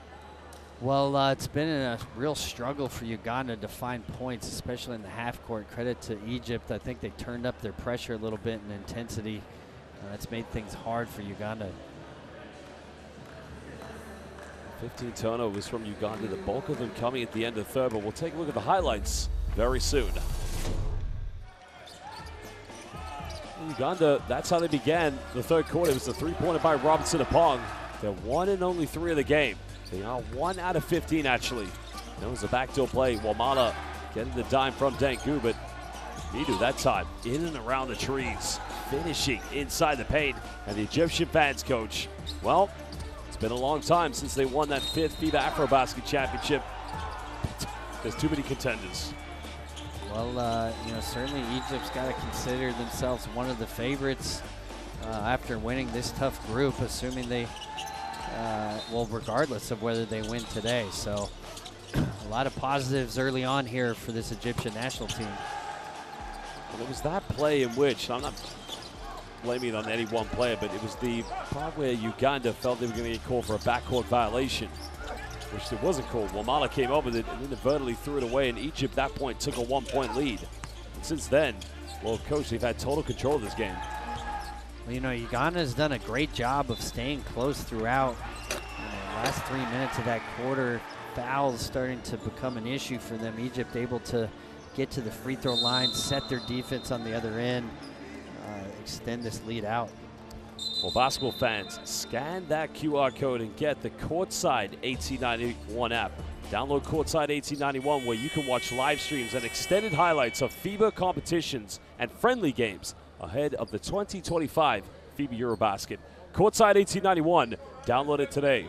Well, it's been a real struggle for Uganda to find points, especially in the half court. Credit to Egypt. I think they turned up their pressure a little bit in intensity. That's made things hard for Uganda. 15 turnovers from Uganda, the bulk of them coming at the end of third, but we'll take a look at the highlights very soon. Uganda, that's how they began the third quarter. It was a three-pointer by Robinson Apong. They're 1 and only 3 of the game. They are 1 out of 15, actually. That was a backdoor play. Wamala getting the dime from Dangu, but Midu that time in and around the trees, finishing inside the paint. And the Egyptian fans, coach, well, it's been a long time since they won that 5th FIBA AfroBasket championship. There's too many contenders. Well, you know, certainly Egypt's got to consider themselves one of the favorites after winning this tough group, assuming they, well, regardless of whether they win today. So a lot of positives early on here for this Egyptian national team. Well, it was that play in which, I'm not blaming it on any one player, but it was the part where Uganda felt they were going to get called for a backcourt violation, which there wasn't called. Wamala came up with it and inadvertently threw it away, and Egypt at that point took a 1-point lead. And since then, well, coach, they've had total control of this game. Well, you know, Uganda has done a great job of staying close throughout. Last 3 minutes of that quarter, fouls starting to become an issue for them. Egypt able to get to the free throw line, set their defense on the other end, extend this lead out. Well, basketball fans, scan that QR code and get the Courtside 1891 app. Download Courtside 1891 where you can watch live streams and extended highlights of FIBA competitions and friendly games ahead of the 2025 FIBA AfroBasket. Courtside 1891, download it today.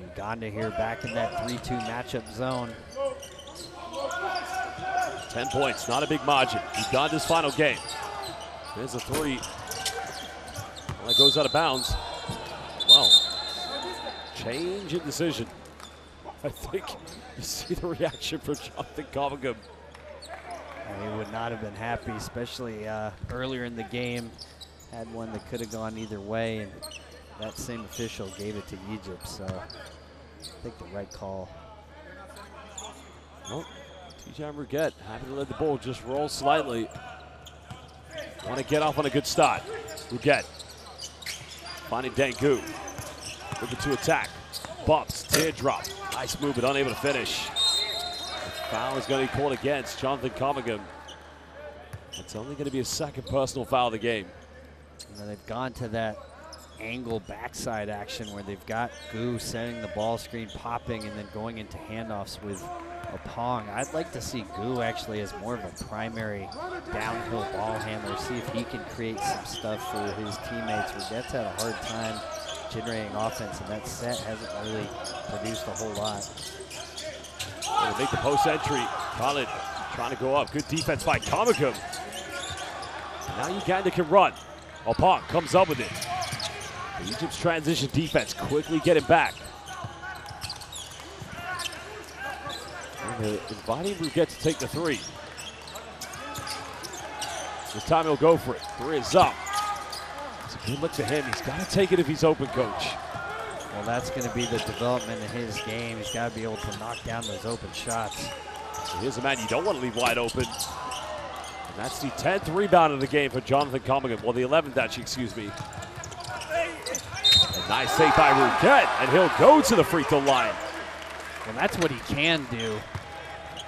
Uganda here back in that 3-2 matchup zone. 10 points, not a big margin. Uganda's final game. There's a three. Well, that goes out of bounds. Well, change in decision. I think you see the reaction from Jonathan Covington. He would not have been happy, especially earlier in the game. Had one that could have gone either way, and that same official gave it to Egypt, so I think the right call. Well, TJ Ruget happy to let the ball just roll slightly. Want to get off on a good start. Ruget finding Dangu. Looking to attack. Bumps, teardrop. Nice move, but unable to finish. The foul is going to be called against Jonathan Covington. It's only going to be a second personal foul of the game. And then they've gone to that angle backside action where they've got Gu setting the ball screen, popping, and then going into handoffs with Apong. I'd like to see Gu actually as more of a primary downhill ball handler, see if he can create some stuff for his teammates. Ruget's had a hard time generating offense, and that set hasn't really produced a whole lot. They make the post entry. Khalid trying to go up. Good defense by Kamagum. Now Uganda can run. Apong comes up with it. Egypt's transition defense quickly getting back. And inviting Ruget to take the three. This time he'll go for it. Three is up. It's a good look to him. He's got to take it if he's open, coach. Well, that's going to be the development in his game. He's got to be able to knock down those open shots. So here's a man you don't want to leave wide open. And that's the 10th rebound of the game for Jonathan Covington. Well, the 11th, actually, excuse me. A nice save by Ruget, and he'll go to the free throw line. Well, that's what he can do.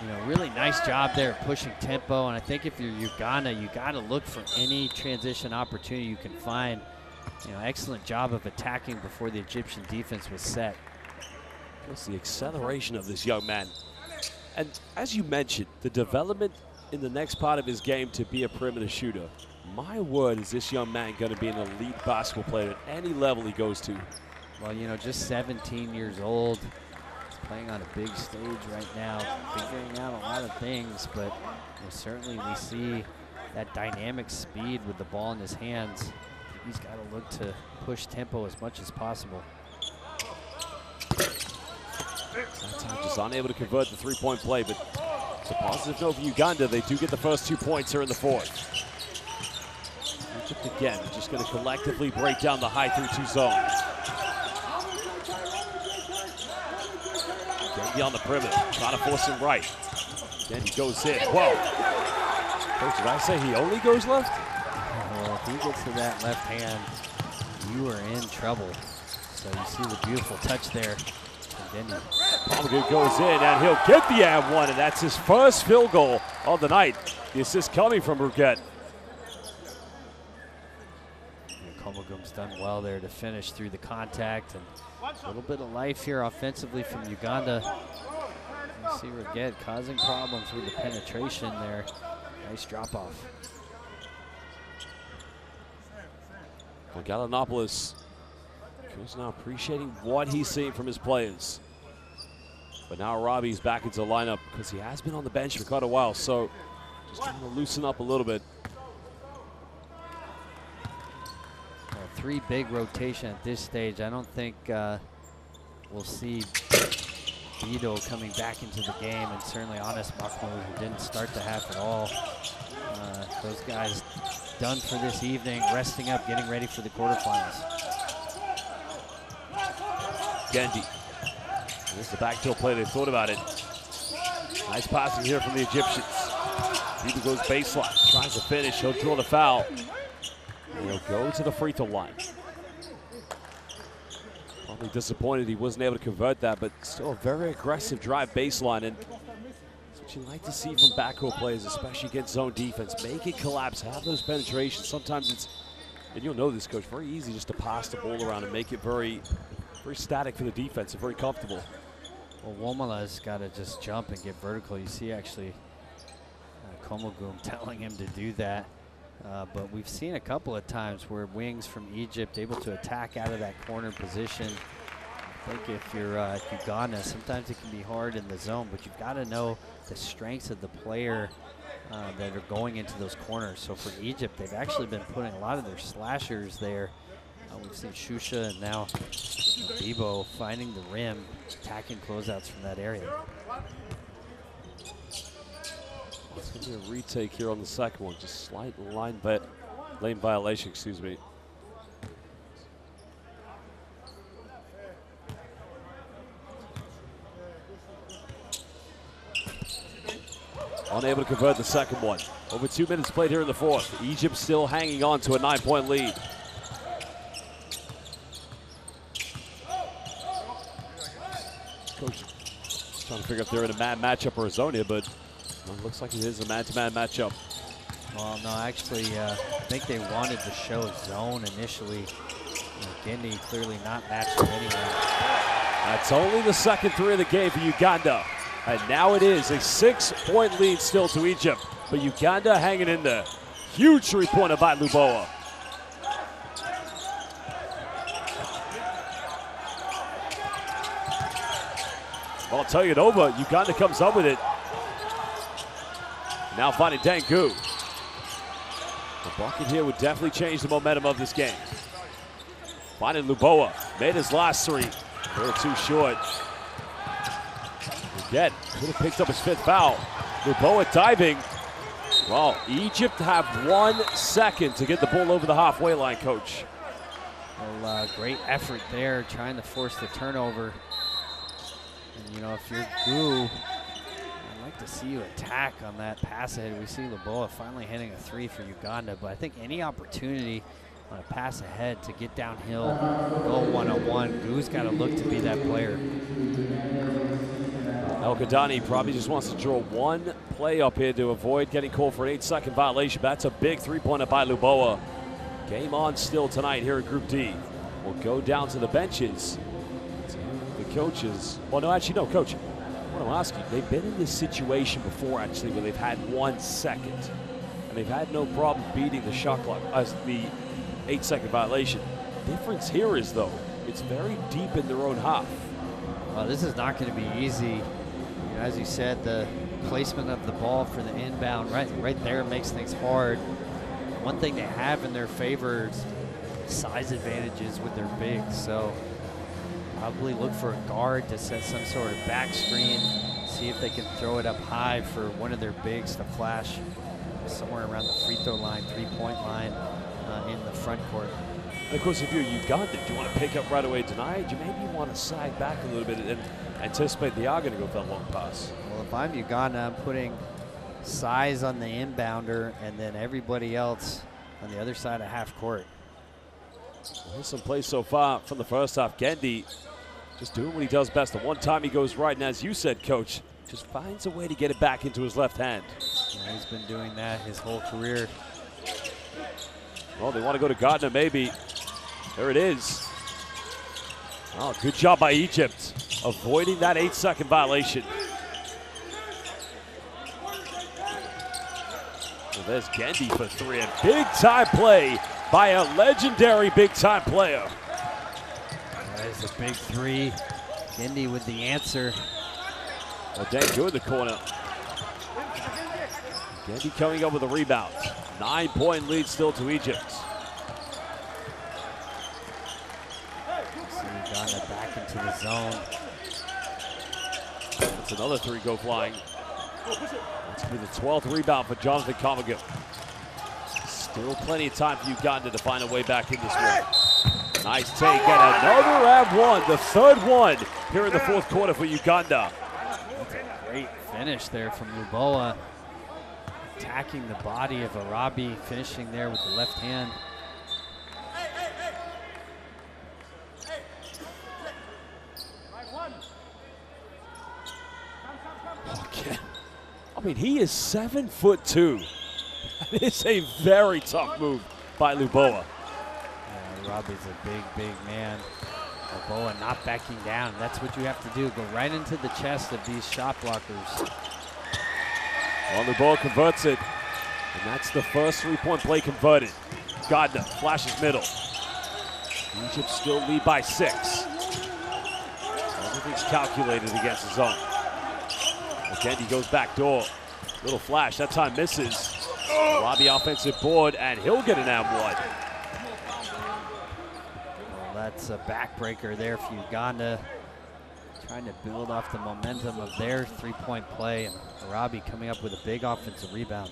You know, really nice job there pushing tempo, and I think if you're Uganda, you got to look for any transition opportunity you can find. You know, excellent job of attacking before the Egyptian defense was set. Just the acceleration of this young man. And as you mentioned, the development in the next part of his game to be a perimeter shooter. My word, is this young man going to be an elite basketball player at any level he goes to? Well, you know, just 17 years old. He's playing on a big stage right now, figuring out a lot of things, but you know, certainly we see that dynamic speed with the ball in his hands. He's got to look to push tempo as much as possible. Sometimes just unable to convert the three-point play, but it's a positive note for Uganda. They do get the first 2 points here in the fourth. Egypt again, just going to collectively break down the high 3-2 zone. Gendy on the perimeter, trying to force him right. Then he goes in. Whoa. Coach, did I say he only goes left? Well, if he gets to that left hand, you are in trouble. So you see the beautiful touch there. Palmer goes in, and he'll get the and one, and that's his first field goal of the night. The assist coming from Burkett. Komagum's done well there to finish through the contact, and a little bit of life here offensively from Uganda. You see Burkett causing problems with the penetration there. Nice drop off. Well, Gallinopoulos goes now appreciating what he's seeing from his players. But now Robbie's back into the lineup because he has been on the bench for quite a while, so just trying to loosen up a little bit. Well, 3 big rotation at this stage. I don't think we'll see Vito coming back into the game, and certainly Honest Mahmoud, who didn't start the half at all. Those guys done for this evening, resting up, getting ready for the quarterfinals. Gendy. This is the backdoor play. They thought about it. Nice passing here from the Egyptians. Vito goes baseline, tries to finish. He'll draw the foul. And he'll go to the free throw line. Probably disappointed he wasn't able to convert that, but still a very aggressive drive baseline. And that's what you like to see from backcourt players, especially against zone defense. Make it collapse, have those penetrations. Sometimes it's, and you'll know this, Coach, very easy just to pass the ball around and make it very static for the defense and very comfortable. Well, Womala's got to just jump and get vertical. You see actually Komagum telling him to do that. But we've seen a couple of times where wings from Egypt able to attack out of that corner position. I think if you're Uganda, sometimes it can be hard in the zone, but you've got to know the strengths of the player that are going into those corners. So for Egypt, they've actually been putting a lot of their slashers there. We've seen Shusha and now Bibo finding the rim, attacking closeouts from that area. It's going to be a retake here on the second one. Just slight lane violation, excuse me. Unable to convert the second one. Over 2 minutes played here in the fourth. Egypt still hanging on to a 9-point lead. Coach trying to figure if they're in a man matchup or a zone here, but it looks like it is a man-to-man matchup. Well, no, actually, I think they wanted to show zone initially. Gendy clearly not matched with anyone. That's only the second 3 of the game for Uganda. And now it is a 6-point lead still to Egypt, but Uganda hanging in there. Huge three-pointer by Luboa. Well, I'll tell you it over. Uganda comes up with it. Now finding Dangu. The bucket here would definitely change the momentum of this game. Finding Luboa. Made his last 3. They're too short. Again, could have picked up his 5th foul. Luboa diving. Well, Egypt have 1 second to get the ball over the halfway line, Coach. Well, great effort there, trying to force the turnover. And, you know, if you're Gu, I'd like to see you attack on that pass ahead. We see Luboa finally hitting a 3 for Uganda, but I think any opportunity on a pass ahead to get downhill, go one-on-one, Gu's got to look to be that player. El Kadani probably just wants to draw 1 play up here to avoid getting called for an 8-second violation. That's a big 3-pointer by Luboa. Game on still tonight here at Group D. We'll go down to the benches. The coaches, well, no, actually, no, Coach. want to ask you, they've been in this situation before, actually, where they've had 1 second, and they've had no problem beating the shot clock, the 8-second violation. The difference here is, though, it's very deep in their own half. Well, this is not going to be easy. You know, as you said, the placement of the ball for the inbound right there makes things hard. One thing they have in their favor is size advantages with their bigs, so probably look for a guard to set some sort of back screen, see if they can throw it up high for one of their bigs to flash somewhere around the free throw line, three-point line in the front court. And of course, if you're Uganda, do you want to pick up right away tonight? Do you maybe want to side back a little bit and anticipate they are going to go for that long pass? Well, if I'm Uganda, I'm putting size on the inbounder and then everybody else on the other side of half court. Well, here's some plays so far from the first half. Gendy just doing what he does best. The one time he goes right, and as you said, Coach, just finds a way to get it back into his left hand. Yeah, he's been doing that his whole career. Well, they want to go to Gardner, maybe. There it is. Oh, good job by Egypt, avoiding that 8-second violation. Well, there's Gendy for three. A big-time play by a legendary big-time player. That is a big three. Gendy with the answer. Well, dang good in the corner. Gendy coming up with a rebound. 9-point lead still to Egypt. Uganda back into the zone. That's another three go flying. That's going to be the 12th rebound for Jonathan Comigan. Still plenty of time for Uganda to find a way back in this one. Nice take and another and one, the third one here in the fourth quarter for Uganda. That's a great finish there from Luboa. Attacking the body of Arabi, finishing there with the left hand. Okay. I mean, he is 7'2". That is a very tough move by Luboa. Yeah, Arabi's a big man. Luboa not backing down. That's what you have to do. Go right into the chest of these shot blockers. Well, Luboa converts it, and that's the first three-point play converted. Gardner flashes middle. Egypt still lead by 6. Everything's calculated against the zone. Gendy goes back door. Little flash, that time misses. Robbie offensive board, and he'll get an and one. Well, that's a backbreaker there for Uganda. Trying to build off the momentum of their three-point play, and Arabi coming up with a big offensive rebound.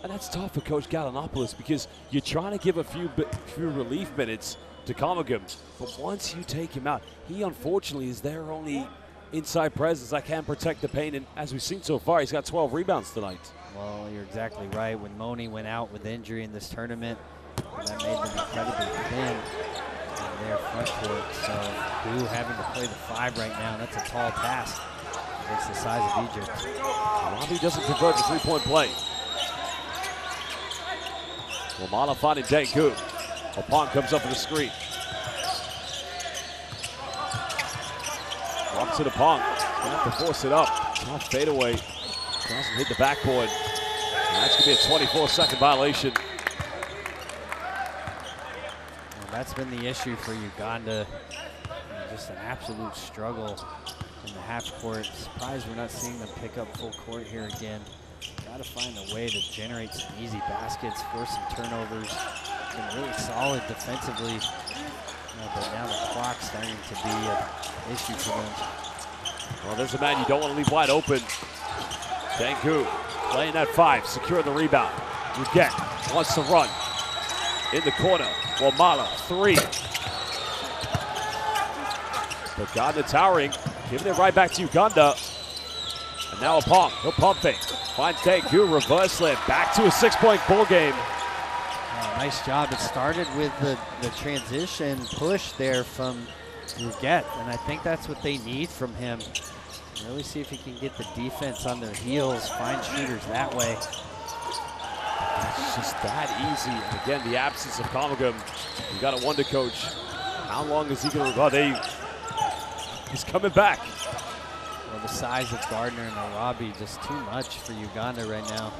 And that's tough for Coach Gallinopoulos because you're trying to give a few relief minutes to Comigan, but once you take him out, he unfortunately is their only inside presence that can protect the paint, and as we've seen so far, he's got 12 rebounds tonight. Well, you're exactly right. When Moni went out with injury in this tournament, that made them incredibly thin in their front court. So, Boo having to play the 5 right now, that's a tall task against the size of Egypt. Robbie doesn't convert the three-point play. Wamala finding Dangu. Opon comes up with a screen. Walks to the Pong. Gonna have to force it up. Tough fadeaway. Doesn't hit the backboard. And that's going to be a 24-second violation. Well, that's been the issue for Uganda. Just an absolute struggle in the half court. Surprised we're not seeing them pick up full court here again. Got to find a way to generate some easy baskets, force some turnovers. Been really solid defensively, but now the clock's starting to be an issue for them. Well, there's a man you don't want to leave wide open. Dangu playing that 5, secure the rebound. Ruget wants to run in the corner. Wamala, 3. But Uganda towering, giving it right back to Uganda. And now a pump, he'll pump fake. Finds Dangu, reverse slam, back to a 6-point ball game. Nice job. It started with the transition push there from Ruget, and I think that's what they need from him. Really see if he can get the defense on their heels, find shooters that way. It's just that easy. And again, the absence of Comigan. You got to wonder, Coach, how long is he going to? Oh, he's coming back. Well, the size of Gardner and Arabi just too much for Uganda right now.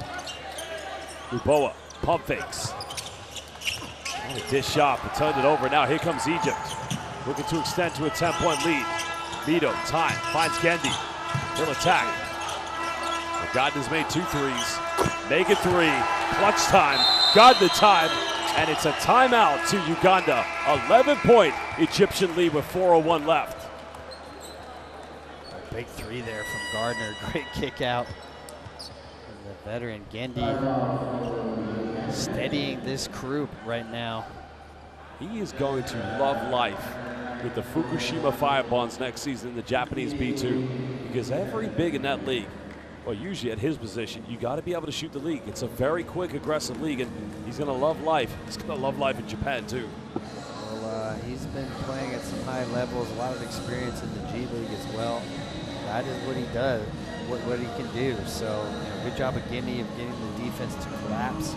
Luboa, pump fakes. And a dish shot, but turned it over. Now here comes Egypt, looking to extend to a 10-point lead. Mito, time, finds Gendy. He'll attack. Uganda's made 2 threes. Make it 3. Clutch time. Got the time. And it's a timeout to Uganda. 11-point Egyptian lead with 4:01 left. A big 3 there from Gardner. Great kick out. And the veteran Gendy steadying this group right now. He is going to love life with the Fukushima Firebonds next season in the Japanese B2, because every big in that league, well, usually at his position, you got to be able to shoot the league. It's a very quick, aggressive league, and he's going to love life. He's going to love life in Japan, too. Well, he's been playing at some high levels, a lot of experience in the G League as well. That is what he does, what he can do. So, good job of Gendy of getting the defense to collapse,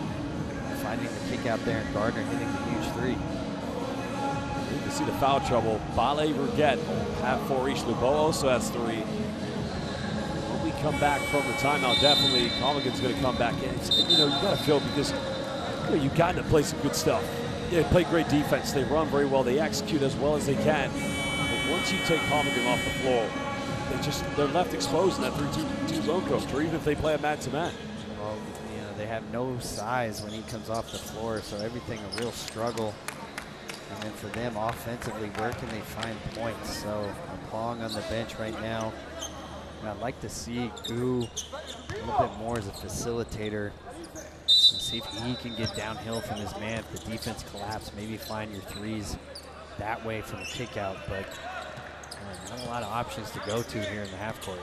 finding the kick out there, and Gardner hitting the huge 3. You can see the foul trouble. Bale, Ruget have 4 each. Luboa also has 3. When we come back from the timeout, definitely Colligan's going to come back in. You got to feel, because Uganda play some good stuff. They play great defense. They run very well. They execute as well as they can. But once you take Colligan off the floor, they're left exposed in that 3-2 zone coach, or even if they play a man-to-man. Well, they have no size when he comes off the floor, so everything a real struggle. And then for them offensively, where can they find points? So Pong on the bench right now. And I'd like to see Gu a little bit more as a facilitator, and see if he can get downhill from his man. If the defense collapse, maybe find your 3s that way from the kick out. But not a lot of options to go to here in the half court.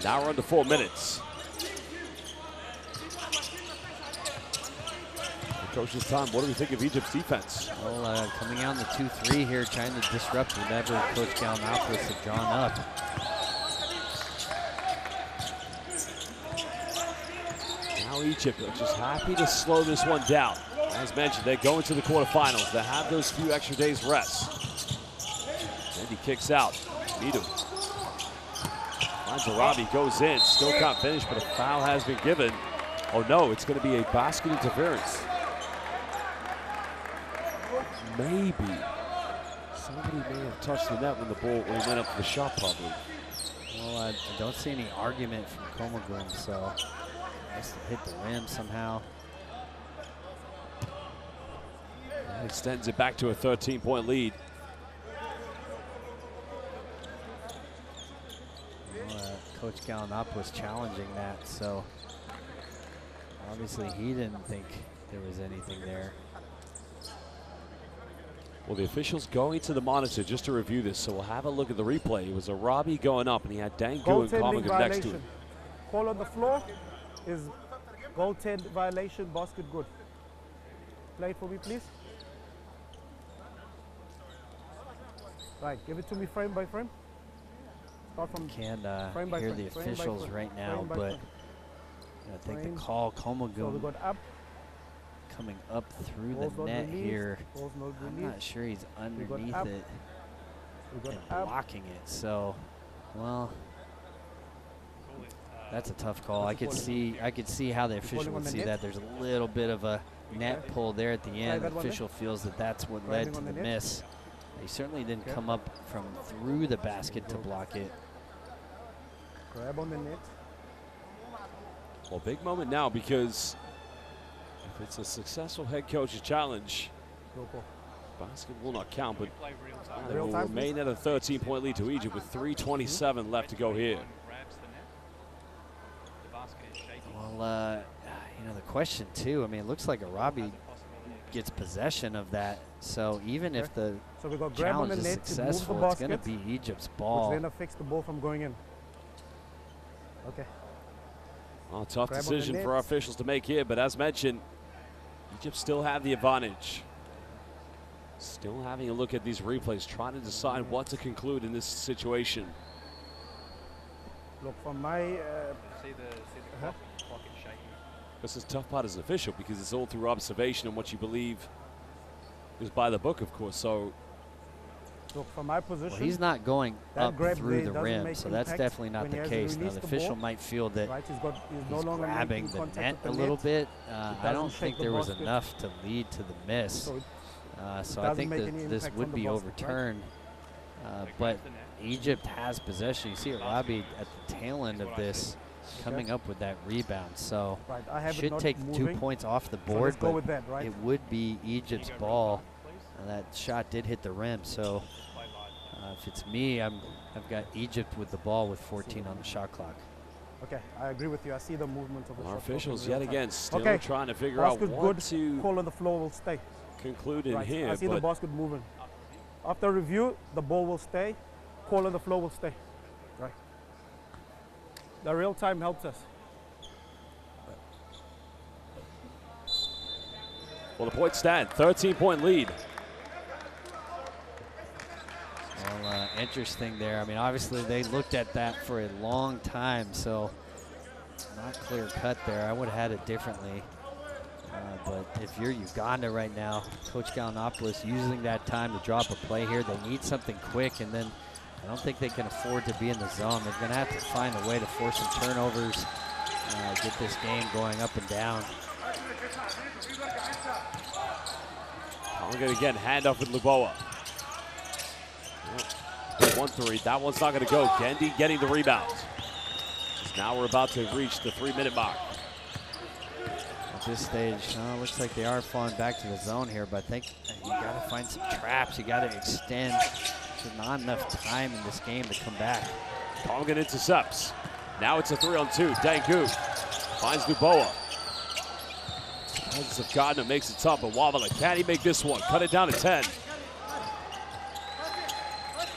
Now we're under 4 minutes. Coach's time. What do we think of Egypt's defense? Well, coming out in the 2-3 here, trying to disrupt whatever Coach Gallinopoulos had drawn up. Now Egypt are just happy to slow this one down. As mentioned, they go into the quarterfinals. They have those few extra days rest. And he kicks out. Mito finds Arabi, goes in. Still can't finish, but a foul has been given. Oh no, it's going to be a basket interference. Maybe somebody may have touched the net when he went up for the shot, probably. Well, I don't see any argument from Komagum, so must have hit the rim somehow. That extends it back to a 13-point lead. Well, Coach Gallinopoulos challenging that, so obviously he didn't think there was anything there. Well, the official's going to the monitor just to review this, so we'll have a look at the replay. It was Arabi going up, and he had Dangu and Komagum next to him. Call on the floor is goaltend violation, basket good. Play it for me, please. Right, give it to me frame by frame. Start from Can't frame by hear frame, the frame by officials frame, right now, frame by but frame. I think Frame. the call So we Komagum got up. coming up through Ball's the not net released, here. ball's not I'm released. not sure he's We got underneath up. it We got and up. blocking it. So, well, that's a tough call. I could see how the official calling on would the see net? that. There's a little bit of a net pull there at the end. that The one there? official feels that that's what Driving led to on the the net? miss. He certainly didn't Okay. come up from through the basket to block it. Grab on the net. Well, big moment now, because if it's a successful head coach's challenge, basket will not count, but they will remain at a 13-point lead to Egypt with 3:27 left to go here. Well, the question too, I mean, it looks like Arabi gets possession of that. So even if the So we got grab on challenge the is net to move the successful, it's going to basket, be Egypt's which ball. then affects the ball from going in. Okay. Well, tough Grab on the decision net. for our officials to make here, but as mentioned, Egypt still have the advantage. Still having a look at these replays, trying to decide what to conclude in this situation. Look, from my... See the clock is shaking. This is the tough part as an official, because it's all through observation and what you believe is by the book, of course. So Look, from my position, well, he's not going up through the doesn't rim, make so that's impact definitely not when the he has case. Now, released the the official ball. might feel that Right, he's no he's longer grabbing making the contact net with a the little net. bit. It I doesn't don't shake think the there was basket. enough to lead to the miss. So So I doesn't think make that any this impact would on the be basket, right? overturned. But Egypt has possession. You see Arabi at the tail end of this coming up with that rebound. So Right, I have it should not take moving. 2 points off the So board, let's go but with that, right? it would be Egypt's ball. That shot did hit the rim. So if it's me, I've got Egypt with the ball with 14 on the shot clock. Okay, I agree with you. I see the movement of the Our shot officials clock in yet real again time. still Okay, trying to figure out basket what good. to Call on the floor will stay. conclude in Right, here. I see the but basket moving. After review, the ball will stay. Call on the floor will stay. Right. The real time helps us. well, the points stand, 13-point lead. Well, interesting there. I mean, obviously they looked at that for a long time, so not clear cut there. I would have had it differently. But if you're Uganda right now, Coach Gallinopoulos using that time to drop a play here, they need something quick, and then I don't think they can afford to be in the zone. They're going to have to find a way to force some turnovers, get this game going up and down. I'm going to again hand off with Luboa. 1-3, that one's not going to go. Gendy getting the rebound. Now we're about to reach the 3-minute mark. At this stage, looks like they are falling back to the zone here, but I think you got to find some traps. You got to extend. There's not enough time in this game to come back. Tongan intercepts. Now it's a 3-on-2. Dangu finds Luboa. Presence of Gardner makes it tough, but Wavela, can he make this one? Cut it down to 10.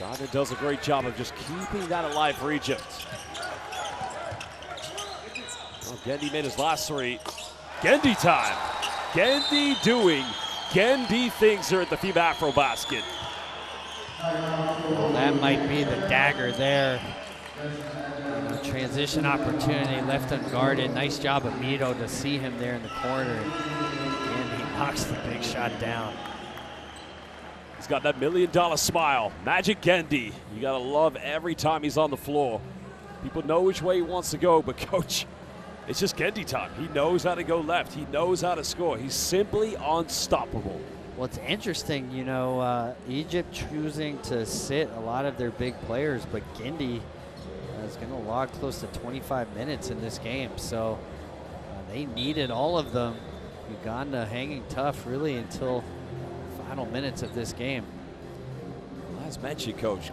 Gardner does a great job of just keeping that alive for Egypt. Oh, Gendy made his last 3. Gendy time. Gendy doing Gendy things here at the FIBA AfroBasket. Well, that might be the dagger there. Transition opportunity left unguarded. Nice job of Mito to see him there in the corner. And he knocks the big shot down. He's got that $1 million smile. Magic Gendy. You gotta love every time he's on the floor. People know which way he wants to go, but coach, it's just Gendy time. He knows how to go left. He knows how to score. He's simply unstoppable. Well, it's interesting, you know, Egypt choosing to sit a lot of their big players, but Gendy is going to log close to 25 minutes in this game. So they needed all of them. Uganda hanging tough really until the final minutes of this game. Well, as mentioned, coach,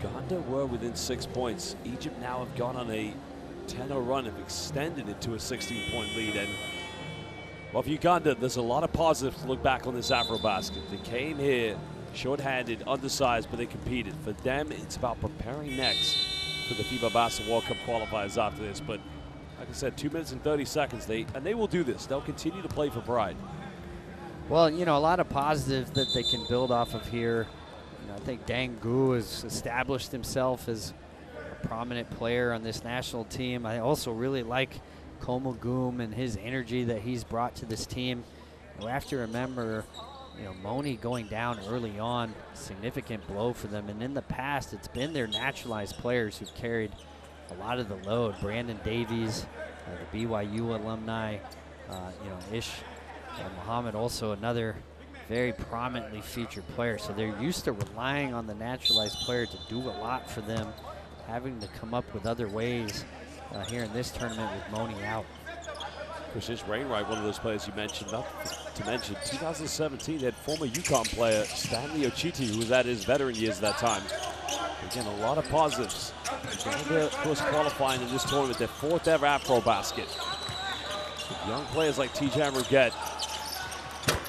Uganda were within 6 points. Egypt now have gone on a 10-0 run, have extended it to a 16-point lead. And well, for Uganda, there's a lot of positives to look back on this AfroBasket. They came here short-handed, undersized, but they competed. For them, it's about preparing next for the FIBA Basketball World Cup qualifiers after this. But like I said, 2 minutes and 30 seconds, and they will do this. They'll continue to play for pride. Well, you know, a lot of positives that they can build off of here. You know, I think Dangu has established himself as a prominent player on this national team. I also really like Komagum and his energy that he's brought to this team. We have to remember, you know, Moni going down early on, significant blow for them. And in the past, it's been their naturalized players who've carried a lot of the load. Brandon Davies, the BYU alumni, you know, Ish Muhammad, also another very prominently featured player. So they're used to relying on the naturalized player to do a lot for them, having to come up with other ways here in this tournament with Moni out. Chris Wainwright, one of those players you mentioned, not to mention 2017, they had former UConn player Stanley Ochiti, who was at his veteran years at that time. Again, a lot of positives. Uganda, of course, qualifying in this tournament, their 4th ever AfroBasket. Young players like TJ Ruget.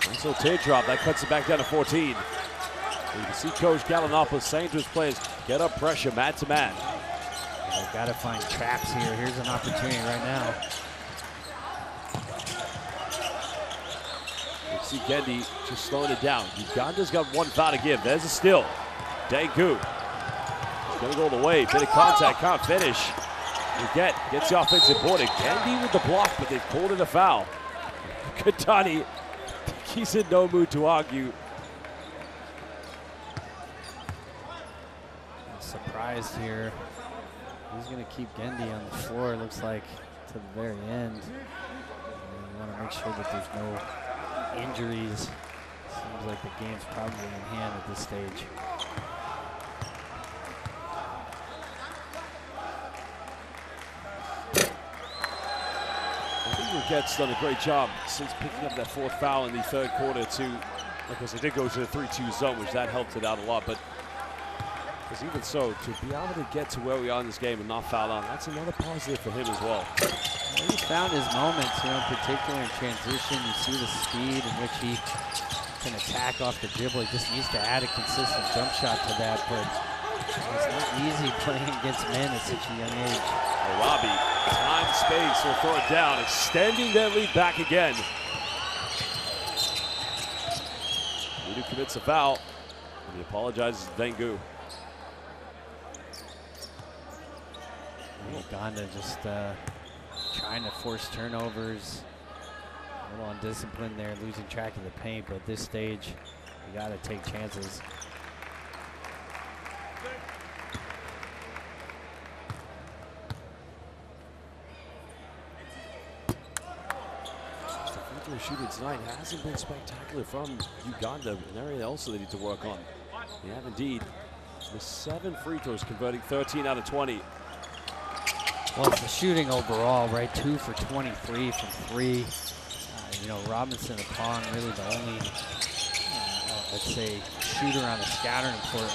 Also teardrop, that cuts it back down to 14. So you can see Coach Gallinopoulos saying to his players, get up pressure, man to man. They've got to find traps here. Here's an opportunity right now. You see Gendy just slowing it down. Uganda's got one foul to give. There's a steal. Dangu. He's going to go the way. Bit of contact, can't finish. Ruget gets the offensive board. Gendy with the block, but they've called it a foul. Katani, he's in no mood to argue. surprised here. He's going to keep Gendy on the floor, it looks like, to the very end. And you want to make sure that there's no injuries. Seems like the game's probably in hand at this stage. Burkett's done a great job since picking up that 4th foul in the 3rd quarter because they did go to the 3-2 zone, which that helped it out a lot. But because even so, to be able to get to where we are in this game and not foul on, that's another positive for him as well. He's found his moments, you know, in particular in transition. You see the speed in which he can attack off the dribble. He just needs to add a consistent jump shot to that, but it's not easy playing against men at such a young age. Robbie, time, space, will throw it down, extending their lead back again. Udu commits a foul, and he apologizes to Dengu. Uganda just trying to force turnovers. A little undisciplined there, losing track of the paint, but at this stage, you got to take chances. Shooting tonight hasn't been spectacular from Uganda, an area also they need to work on. They have indeed with 7 free throws, converting 13 out of 20. Well, it's the shooting overall, right? 2 for 23 from 3. You know, Robinson and Pong really the only, let's say, shooter on the scattering court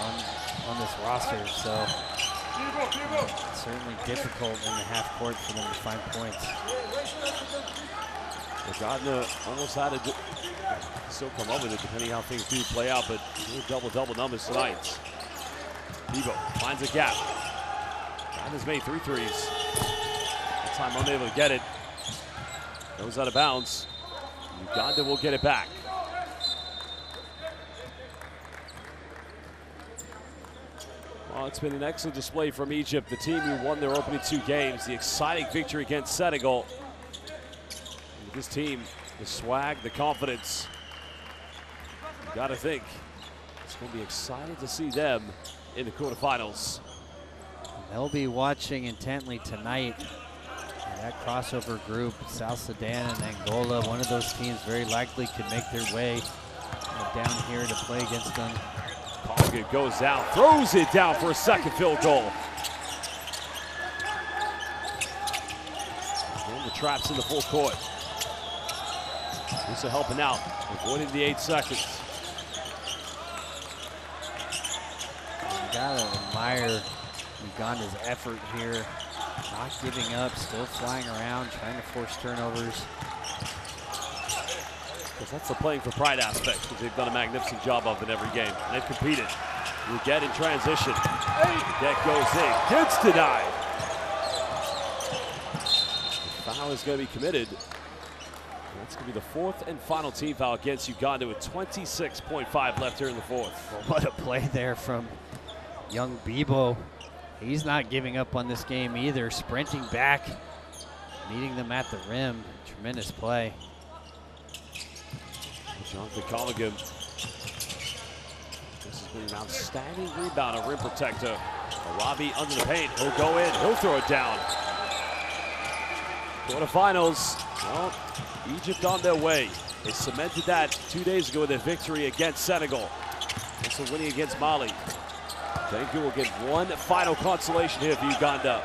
on this roster. So it's certainly difficult in the half court for them to find points. Uganda almost had to still come up with it depending how things do play out, but double numbers tonight. Devo finds a gap. Uganda's made 3 threes. That time unable to get it. Goes out of bounds. Uganda will get it back. Well, it's been an excellent display from Egypt, the team who won their opening 2 games. The exciting victory against Senegal. This team, the swag, the confidence. You gotta think it's gonna be exciting to see them in the quarterfinals. They'll be watching intently tonight. That crossover group, South Sudan and Angola, one of those teams very likely could make their way down here to play against them. Conga goes down, throws it down for a 2nd field goal. Again, the traps in the full court. Musa helping out, avoiding the 8 seconds. You gotta admire Uganda's effort here, not giving up, still flying around, trying to force turnovers. Because that's the playing for pride aspect, which they've done a magnificent job of in every game. And they've competed. Uget in transition. Uget goes in, gets denied. The foul is going to be committed. That's going to be the 4th and final team foul against Uganda with 26.5 left here in the 4th. Well, what a play there from young Bibo. He's not giving up on this game either, sprinting back, meeting them at the rim. Tremendous play. Jonathan Colligan. This has been an outstanding rebound, a rim protector. Arabi under the paint, he'll go in, he'll throw it down. Quarterfinals, well, Egypt on their way. They cemented that 2 days ago with their victory against Senegal. Also winning against Mali. Dengu will get one final consolation here for Uganda.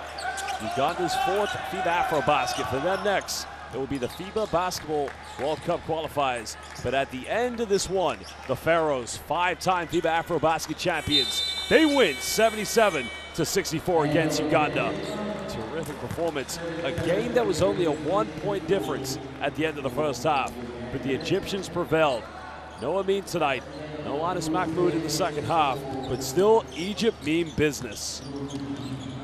Uganda's 4th FIBA AfroBasket. For them next, it will be the FIBA Basketball World Cup qualifiers. But at the end of this one, the Pharaohs, 5-time FIBA AfroBasket champions, they win 77-64 against Uganda. Terrific performance. A game that was only a 1-point difference at the end of the first half. But the Egyptians prevailed. No Amin tonight. No Anas Mahmoud in the second half. But still, Egypt mean business.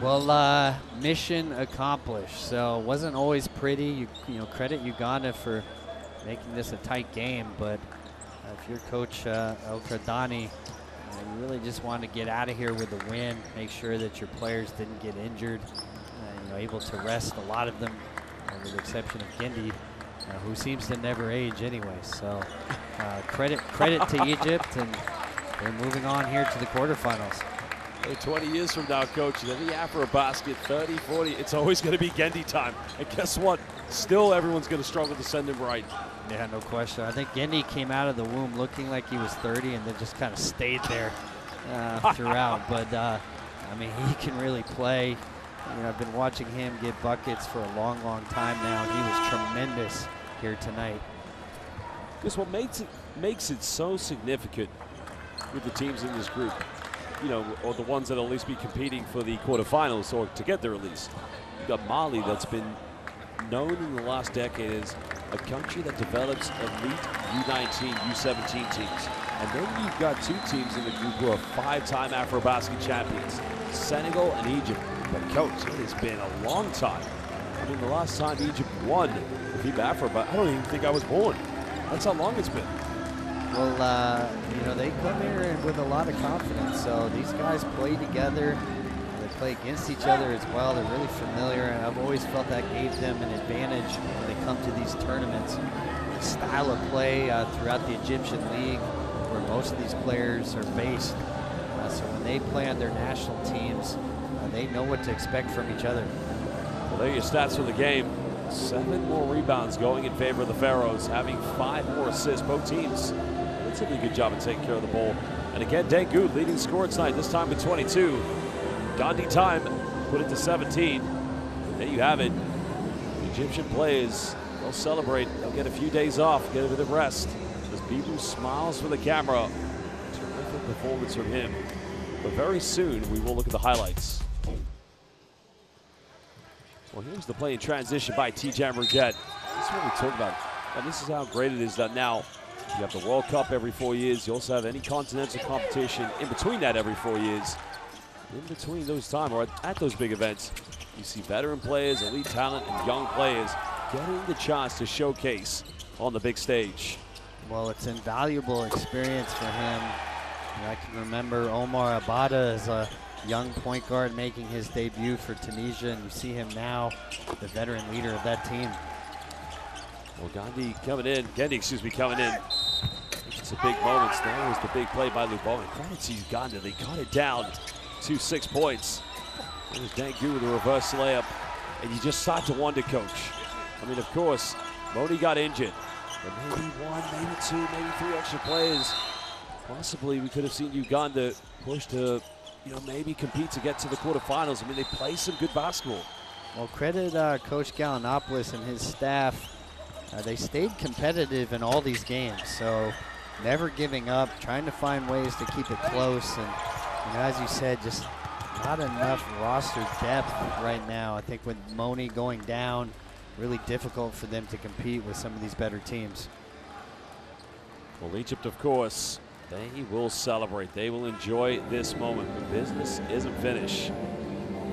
Well, mission accomplished. So it wasn't always pretty. You know, credit Uganda for making this a tight game. But if you're Coach El-Kradani, you really just want to get out of here with a win. Make sure that your players didn't get injured. You know, able to rest a lot of them, with the exception of Gindi, who seems to never age anyway. So credit to Egypt, and they're moving on here to the quarterfinals. Hey, 20 years from now, Coach, every AfroBasket, 30, 40, it's always going to be Gendy time. And guess what? Still, everyone's going to struggle to send him right. Yeah, no question. I think Gendy came out of the womb looking like he was 30 and then just kind of stayed there throughout. But, I mean, he can really play. You know, I've been watching him get buckets for a long, long time now, and he was tremendous here tonight. Because what makes it so significant with the teams in this group, you know, or the ones that will at least be competing for the quarterfinals or to get there at least. You've got Mali that's been known in the last decade as a country that develops elite U19, U17 teams. And then you've got two teams in the group who are five-time AfroBasket champions, Senegal and Egypt. But Coach, it has been a long time. I mean, the last time Egypt won the FIBA AfroBasket, I don't even think I was born. That's how long it's been. Well, you know, they come here with a lot of confidence. So these guys play together. They play against each other as well. They're really familiar, and I've always felt that gave them an advantage when they come to these tournaments. The style of play throughout the Egyptian League, where most of these players are based. So when they play on their national teams, they know what to expect from each other. Well, there are your stats for the game. 7 more rebounds going in favor of the Pharaohs, having 5 more assists. Both teams relatively good job of taking care of the ball. And again, Dengoud leading scorer tonight, this time with 22. Gandhi time put it to 17. There you have it. The Egyptian players, they'll celebrate. They'll get a few days off, get a bit of rest. As Bibu smiles for the camera. Terrific performance from him. But very soon, we will look at the highlights. Well, here's the play in transition by T-Jam Rouget. This is what we talk about. And this is how great it is that now you have the World Cup every 4 years. You also have any continental competition in between that every 4 years. In between those time or at those big events, you see veteran players, elite talent, and young players getting the chance to showcase on the big stage. Well, it's invaluable experience for him. And I can remember Omar Abada as a young point guard making his debut for Tunisia, and you see him now, the veteran leader of that team. Well, Gendy coming in. It's a big moment. There was the big play by Lubomir. Credit to Uganda. They got it down to 6 points. There's Dengoud with a reverse layup. And you just start to wonder, Coach. I mean, of course, Moni got injured. But maybe 1, maybe 2, maybe 3 extra players. Possibly we could have seen Uganda push to, you know, maybe compete to get to the quarterfinals. I mean, they play some good basketball. Well, credit Coach Gallinopoulos and his staff. They stayed competitive in all these games, so never giving up, trying to find ways to keep it close. And you know, as you said, just not enough roster depth right now. I think with Moni going down, really difficult for them to compete with some of these better teams. Well, Egypt, of course, they will celebrate. They will enjoy this moment. But business isn't finished.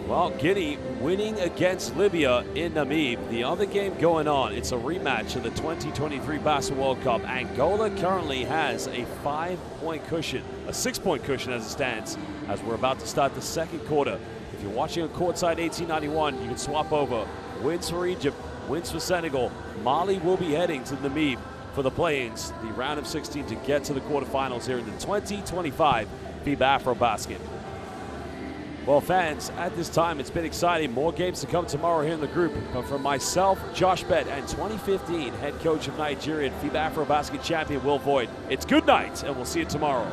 Well, Guinea winning against Libya in Namibia. The other game going on, it's a rematch of the 2023 Basketball World Cup. Angola currently has a 5-point cushion, a 6-point cushion as it stands, as we're about to start the second quarter. If you're watching on courtside 1891, you can swap over. Wins for Egypt, wins for Senegal. Mali will be heading to Namibia for the play-ins, the round of 16 to get to the quarterfinals here in the 2025 FIBA AfroBasket. Well, fans, at this time, it's been exciting. More games to come tomorrow here in the group. But from myself, Josh Bett, and 2015 head coach of Nigeria and FIBA AfroBasket champion Will Voigt, it's good night, and we'll see you tomorrow.